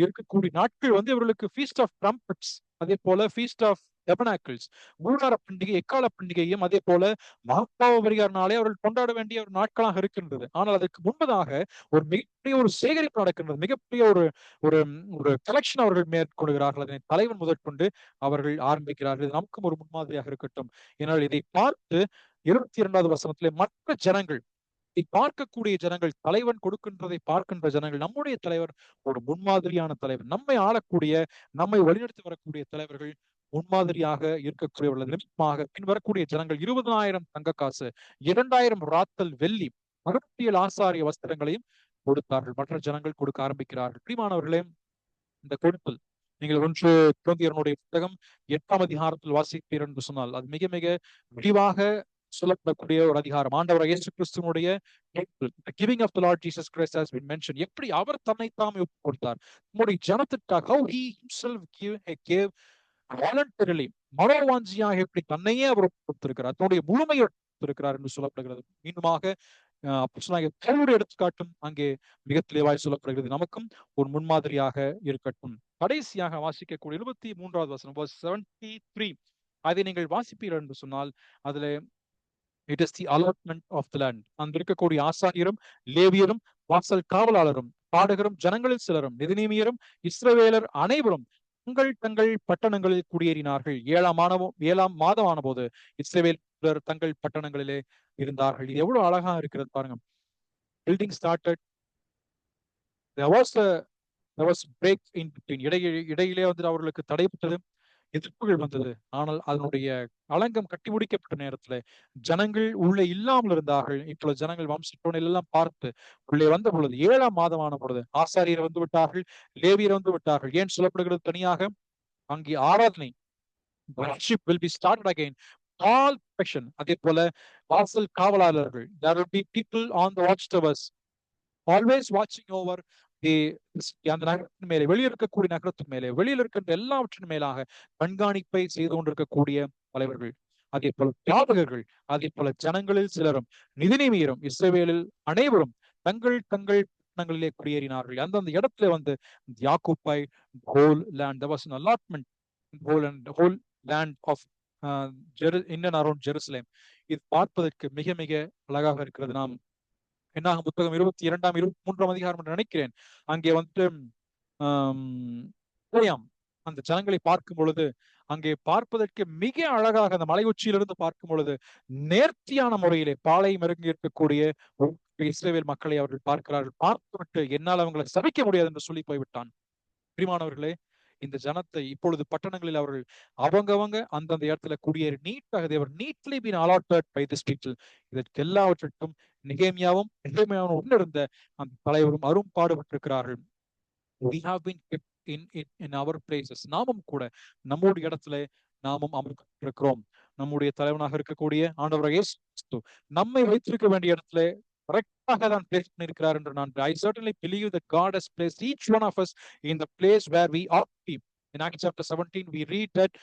இருக்கக்கூடிய நாட்கள் வந்து இவர்களுக்கு ஃபீஸ்ட் ஆஃப் ட்ரம்பட்ஸ், அதே போல ஃபீஸ்ட் ஆஃப் டெபனாக்கிள்ஸ், கூடார பண்டிகை, எக்கால பண்டிகையும் அதே போல மகத்தாவ வருகிற நாளே அவர்கள் கொண்டாட வேண்டிய ஒரு நாட்களாக இருக்கின்றது. ஆனால் அதற்கு முன்பதாக ஒரு மிகப்பெரிய ஒரு சேகரிப்பு நடக்கின்றது, மிகப்பெரிய ஒரு ஒரு ஒரு கலெக்ஷன் அவர்கள் மேற்கொள்கிறார்கள். அதனை தலைவன் முதற்கொண்டு அவர்கள் ஆரம்பிக்கிறார்கள். இது நமக்கும் ஒரு முன்மாதிரியாக இருக்கட்டும். ஏனால் இதை பார்த்து 22வது வசனத்திலே மற்ற ஜனங்கள், பார்க்கக்கூடிய ஜனங்கள், தலைவன் கொடுக்கின்றதை பார்க்கின்ற ஜனங்கள், நம்முடைய தலைவர் ஒரு முன்மாதிரியான தலைவர், நம்மை ஆளக்கூடிய, நம்மை வழிநடத்தி வரக்கூடிய தலைவர்கள் முன்மாதிரியாக இருக்கக்கூடியவர்கள் நிமித்தமாக பின் வரக்கூடிய ஜனங்கள் 20,000 தங்க காசு, 2,000 ராத்தல் வெள்ளி, 67 ஆசாரிய வஸ்திரங்களையும் கொடுத்தார்கள். மற்ற ஜனங்கள் கொடுக்க ஆரம்பிக்கிறார்கள். பிரியமானவர்களே, இந்த கொடுத்தல் நீங்கள் 1 கொரிந்தியருடைய புத்தகம் 8ஆம் அதிகாரத்தில் வாசிப்பீர்கள் என்று சொன்னால் அது மிக மிக விரிவாக சொல்லப்படக்கூடிய ஒரு அதிகாரம். ஆண்டவர் இயேசு கிறிஸ்துவினுடைய giving of the Lord Jesus Christ has been mentioned. எப்படி அவர் தன்னை தாமே ஒப்புக் கொடுத்தார் நம்முடைய ஜனத்திற்காக, how he himself gave voluntarily, மனோவாஞ்சியாக எப்படி தன்னையே அவர் கொடுத்திருக்கிறார், தன்னுடைய முழுமையை கொடுத்திருக்கிறார் என்று சொல்லப்படுகிறது. மீண்டுமாக அப்போஸ்தலனாகிய எடுத்துக்காட்டும் அங்கே மிக தெளிவாய் சொல்லப்படுகிறது. நமக்கும் ஒரு முன்மாதிரியாக இருக்கட்டும். கடைசியாக வாசிக்கக்கூடிய 23வது வசனம் 73, அதை நீங்கள் வாசிப்பீர்கள் என்று சொன்னால் அதுல it is the allotment of the land. அந்த இருக்கக்கூடிய ஆசாரியரும் லேவியரும் வாசல் காவலாளரும் பாடகரும் ஜனங்களில் சிலரும் நிதிநீமியரும் இஸ்ரவேலர் அனைவரும் தங்கள் தங்கள் பட்டணங்களில் குடியேறினார்கள். ஏழாம் மாதமான போது இஸ்ரவேலர் தங்கள் பட்டணங்களிலே இருந்தார்கள். இது எவ்வளவு அழகா இருக்கிறது பாருங்க. Building started, there was break in between. இடையிலே வந்து அவர்களுக்கு தடைப்பட்டது, எதிர்ப்புகள் வந்தது. ஆனால் அதனுடைய களங்கம் கட்டி முடிக்கப்பட்ட நேரத்துல ஜனங்கள் உள்ளே இல்லாமல் இருந்தார்கள். இப்பொழுது ஜனங்கள் வம்சத்தோனில் எல்லாம் பார்த்து உள்ளே வந்த பொழுது 7ஆம் மாதமான பொழுது ஆசாரியர் வந்து விட்டார்கள், லேவியர் வந்து விட்டார்கள். ஏன் சொல்லப்படுகிறது தனியாக? அங்கே ஆராதனை, worship will be started again. All protection. அதே போல வாசல் காவலாளர்கள், there will be people on the watchtowers always watching over அந்த நகரத்தின் மேலே, வெளியில் இருக்கக்கூடிய நகரத்தின் மேலே, வெளியில் இருக்கின்ற எல்லாவற்றின் மேலாக கண்காணிப்பை செய்து கொண்டிருக்கக்கூடிய தலைவர்கள், அதே போல தியாகர்கள், அதே போல ஜனங்களில் சிலரும் நிதிநிமியரும் இஸ்ரவேலில் அனைவரும் தங்கள் தங்கள் பட்டணங்களிலே குடியேறினார்கள். அந்தந்த இடத்துல வந்து யாக்கூப்பை whole land, there was an allotment whole land of in and around Jerusalem. இது பார்ப்பதற்கு மிக மிக அழகாக இருக்கிறது. நாம் என்னாகும் புத்தகம் 22ஆம் 23ஆம் அதிகாரம் என்று நினைக்கிறேன். அங்கே வந்துட்டு அந்த ஜனங்களை பார்க்கும் பொழுது அங்கே பார்ப்பதற்கு மிக அழகாக அந்த மலை உச்சியிலிருந்து பார்க்கும் பொழுது நேர்த்தியான முறையிலே பாளையம் இறங்கி இருக்கக்கூடிய இஸ்ரவேல் மக்களை அவர்கள் பார்க்கிறார்கள். பார்த்துவிட்டு என்னால் அவங்களை சபிக்க முடியாது என்று சொல்லி போய்விட்டான். பிரியமானவர்களே, இந்த ஜனத்தை இப்பொழுது பட்டணங்களில் அவர்கள் அவங்கவங்க அந்தந்த இடத்துல குடியேறி நீட்டாக they were neatly been allotted by this people. இதற்கு எல்லாவற்றிற்கும் நெகேமியாவும் உணர்ந்த அந்த தலைவரும் அரும்பாடுபட்டிருக்கிறார்கள். We have been kept in our places. நாமும் கூட நம்முடைய இடத்துல நாமும் அமர்ந்திருக்கிறோம். நம்முடைய தலைவனாக இருக்கக்கூடிய ஆண்டவராகிய இயேசு கிறிஸ்து நம்மை வைத்திருக்க வேண்டிய இடத்துல கரெக்டாக தான் பிளேஸ் பண்ணியிருக்கிறார் என்று நான் I certainly believe that God has placed each one of us in the place where we ought to be. In Acts chapter 17 we read that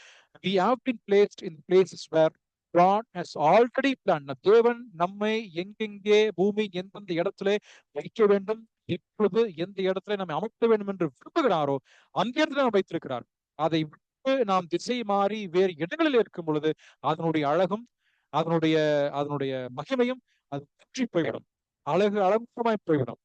we have been placed in places where God has already planned. தேவன் நம்மை எங்கெங்கே பூமி எந்தெந்த இடத்துல வைக்க வேண்டும், எப்பொழுது எந்த இடத்துல நம்ம அமைக்க வேண்டும் என்று விரும்புகிறாரோ அந்த இடத்துல நாம் வைத்திருக்கிறார். அதை விட்டு நாம் திசை மாறி வேறு இடங்களில் இருக்கும் பொழுது அதனுடைய அழகும் அதனுடைய மகிமையும் அது பற்றி போய்விடும். அழகுமாய் போய்விடும்.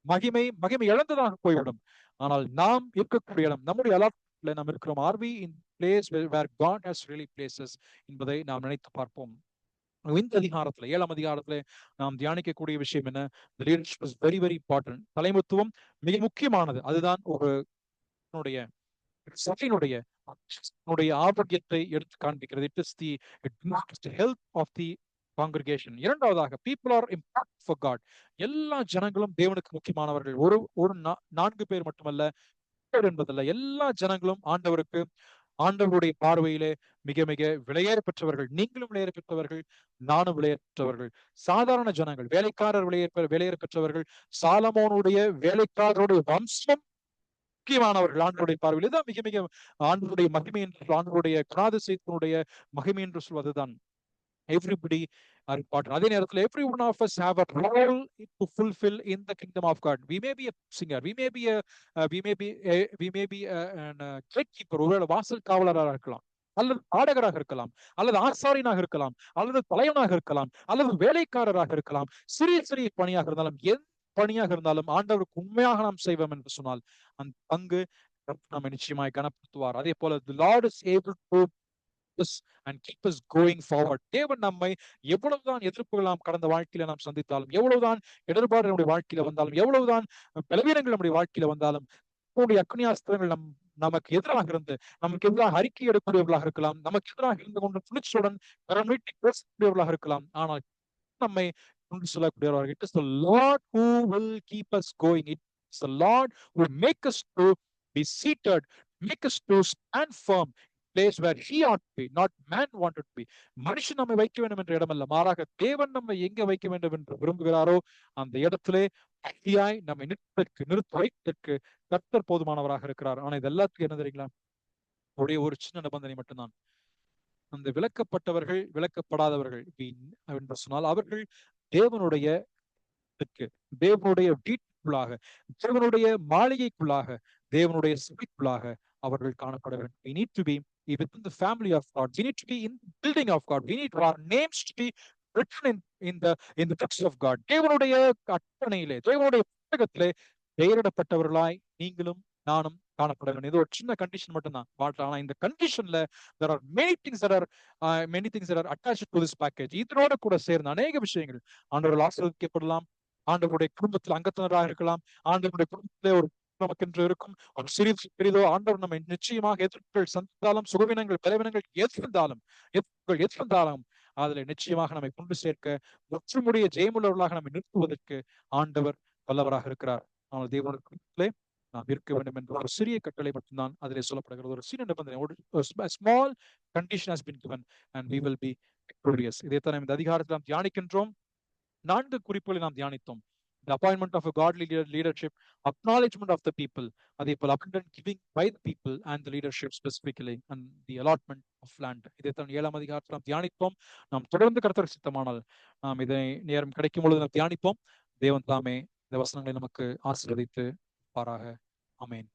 மகிமை இழந்ததாக போய்விடும். ஆனால் நாம் இருக்கக்கூடிய இடம், நம்முடைய அலாட்ல நாம் இருக்கிறோம். Are we in place where God has really places என்பதை நாம் நினைத்து பார்ப்போம். இந்த அதிகாரத்துல 7ஆம் அதிகாரத்துல நாம் தியானிக்கக்கூடிய விஷயம் என்ன? Leadership is very very important. தலைமைத்துவம் மிக முக்கியமானது. அதுதான் ஒரு சபையினுடைய ஆரோக்கியத்தை எடுத்து காண்பிக்கிறது. It is the health of the congregation. இரண்டாவதாக, people are important for God. எல்லா ஜனங்களும் தேவனுக்கு முக்கியமானவர்கள். ஒரு 4 பேர் மட்டுமல்ல, என்பதல்ல, எல்லா ஜனங்களும் ஆண்டவருடைய பார்வையிலே மிக மிக விலையேற பெற்றவர்கள். நீங்களும் விலையேற பெற்றவர்கள், நானும் விலையேற பெற்றவர்கள். சாதாரண ஜனங்கள், வேலைக்காரர் விலையேற பெற்றவர்கள். சாலமோனுடைய வேலைக்காரருடைய வம்சம் முக்கியமானவர்கள் ஆண்டவருடைய பார்வையில். இதுதான் மிக மிக ஆண்டவருடைய மகிமை என்று, ஆண்டவருடைய குணாதிசயத்தினுடைய மகிமை என்று சொல்வதுதான். Everybody are important. அதே நேரத்தில் every one of us have a role to fulfill in the kingdom of God. We may be a singer, we may be an gatekeeper, ஒருவேளை வாசல் காவலராக இருக்கலாம், அல்லது பாடகராக இருக்கலாம், அல்லது ஆசாரியனாக இருக்கலாம், அல்லது தலைவனாக இருக்கலாம், அல்லது வேலைக்காரராக இருக்கலாம். சிறிய சிறிய பணியாக இருந்தாலும், எந்த பணியாக இருந்தாலும் ஆண்டவருக்கு உண்மையாக நாம் செய்வோம் என்று சொன்னால் அந்த பங்கு நம்ம நிச்சயமாய் கனப்படுத்துவார். அதே போல the Lord is able to and keep us going forward. தேவன் நம்மை எவ்வளவுதான் எதிர்ப்புகள் நாம் கடந்த வாழ்க்கையில நாம் சந்தித்தாலும், எவ்வளவுதான் இடர்பாடு நம்முடைய வாழ்க்கையில வந்தாலும், எவ்வளவுதான் பலவீனங்கள் நம்முடைய வாழ்க்கையில வந்தாலும், அக்னியாஸ்திரங்கள் நமக்கு எதிராக இருந்து நமக்கு எதிராக அறிக்கை எடுக்கக்கூடியவர்களாக இருக்கலாம், நமக்கு எதிராக இருந்து கொண்டு துணிச்சலுடன் பேசக்கூடியவர்களாக இருக்கலாம், ஆனால் நம்மை கொண்டு சொல்லக்கூடியவர்கள். It is the Lord who will keep us going. It is the Lord who will make us to be seated, make us to stand firm, place where he ought to be, not man wanted to be. மனுஷன் நம்மை வைக்க வேண்டும் என்ற இடமல்ல, மாறாக தேவன் நம்மை எங்க வைக்க வேண்டும் என்று விரும்புகிறாரோ அந்த இடத்திலே பக்தியாய் நம்மை நிறுத்த வைப்பதற்கு கர்த்தர் போதுமானவராக இருக்கிறார். ஆனா இது எல்லாத்துக்கும் என்ன தெரியுங்களா? ஒரு சின்ன நிபந்தனை மட்டும்தான். அந்த விளக்கப்பட்டவர்கள் விளக்கப்படாதவர்கள் என்று சொன்னால் அவர்கள் தேவனுடைய வீட்டுக்குள்ளாக, தேவனுடைய மாளிகைக்குள்ளாக, தேவனுடைய சபைக்குள்ளாக அவர்கள் காணப்பட வேண்டும். We need to be within the family of God. We need to be in the building of God. We need our names to be written in the text of God. தேவனுடைய கட்டளையிலே, தேவனுடைய புத்தகத்திலே பெயரிடப்பட்டவர்களாய் நீங்களும் நானும் காணப்பட வேண்டும். இது ஒரு சின்ன கண்டிஷன் மட்டும்தான். பட் ஆனா இந்த கண்டிஷன்ல there are many things that are attached to this package. இதனோட கூட சேர்ந்த அநேக விஷயங்கள் ஆண்டவர்கள் ஆசீர்வதிக்கப்படலாம், ஆண்டவருடைய குடும்பத்தில் அங்கத்தினராக இருக்கலாம், ஆண்டவருடைய குடும்பத்திலே ஒரு நமக்கென்று இருக்கும் ஒரு சிறிது பெரிதோ ஆண்டவர் நம்மை நிச்சயமாக எதிர்ப்புகள் சந்தித்தாலும், சுகவீனங்கள் பலவீனங்கள் எதிர்ந்தாலும் அதுல நிச்சயமாக நம்மை கொண்டு சேர்க்க முற்றுமுடிய ஜெயமுள்ளவர்களாக நம்மை நிறுத்துவதற்கு ஆண்டவர் வல்லவராக இருக்கிறார். ஆனால் தேவனுக்கு நாம் இருக்க வேண்டும் என்ற ஒரு சிறிய கட்டளை மட்டும்தான் அதிலே சொல்லப்படுகிறது. ஒரு சிறிய நிபந்தனை, small condition has been given and we will be victorious. இதைத்தான் இந்த அதிகாரத்தில் நாம் தியானிக்கின்றோம். 4 குறிப்புகளை நாம் தியானித்தோம். The appointment of a godly leadership, acknowledgement of the people, அதே போல் abundant giving by the people and the leadership specifically, and the allotment of land. இதைத்தான் 7ஆம் அதிகாரத்தில் நாம் தியானித்தோம். நாம் தொடர்ந்து கர்த்தர் சித்தமானால் நாம் இதை நேரம் கிடைக்கும் பொழுது நாம் தியானிப்போம். தேவன் தாமே இந்த வசனங்களை நமக்கு ஆசீர்வதித்து பாராக. ஆமென்.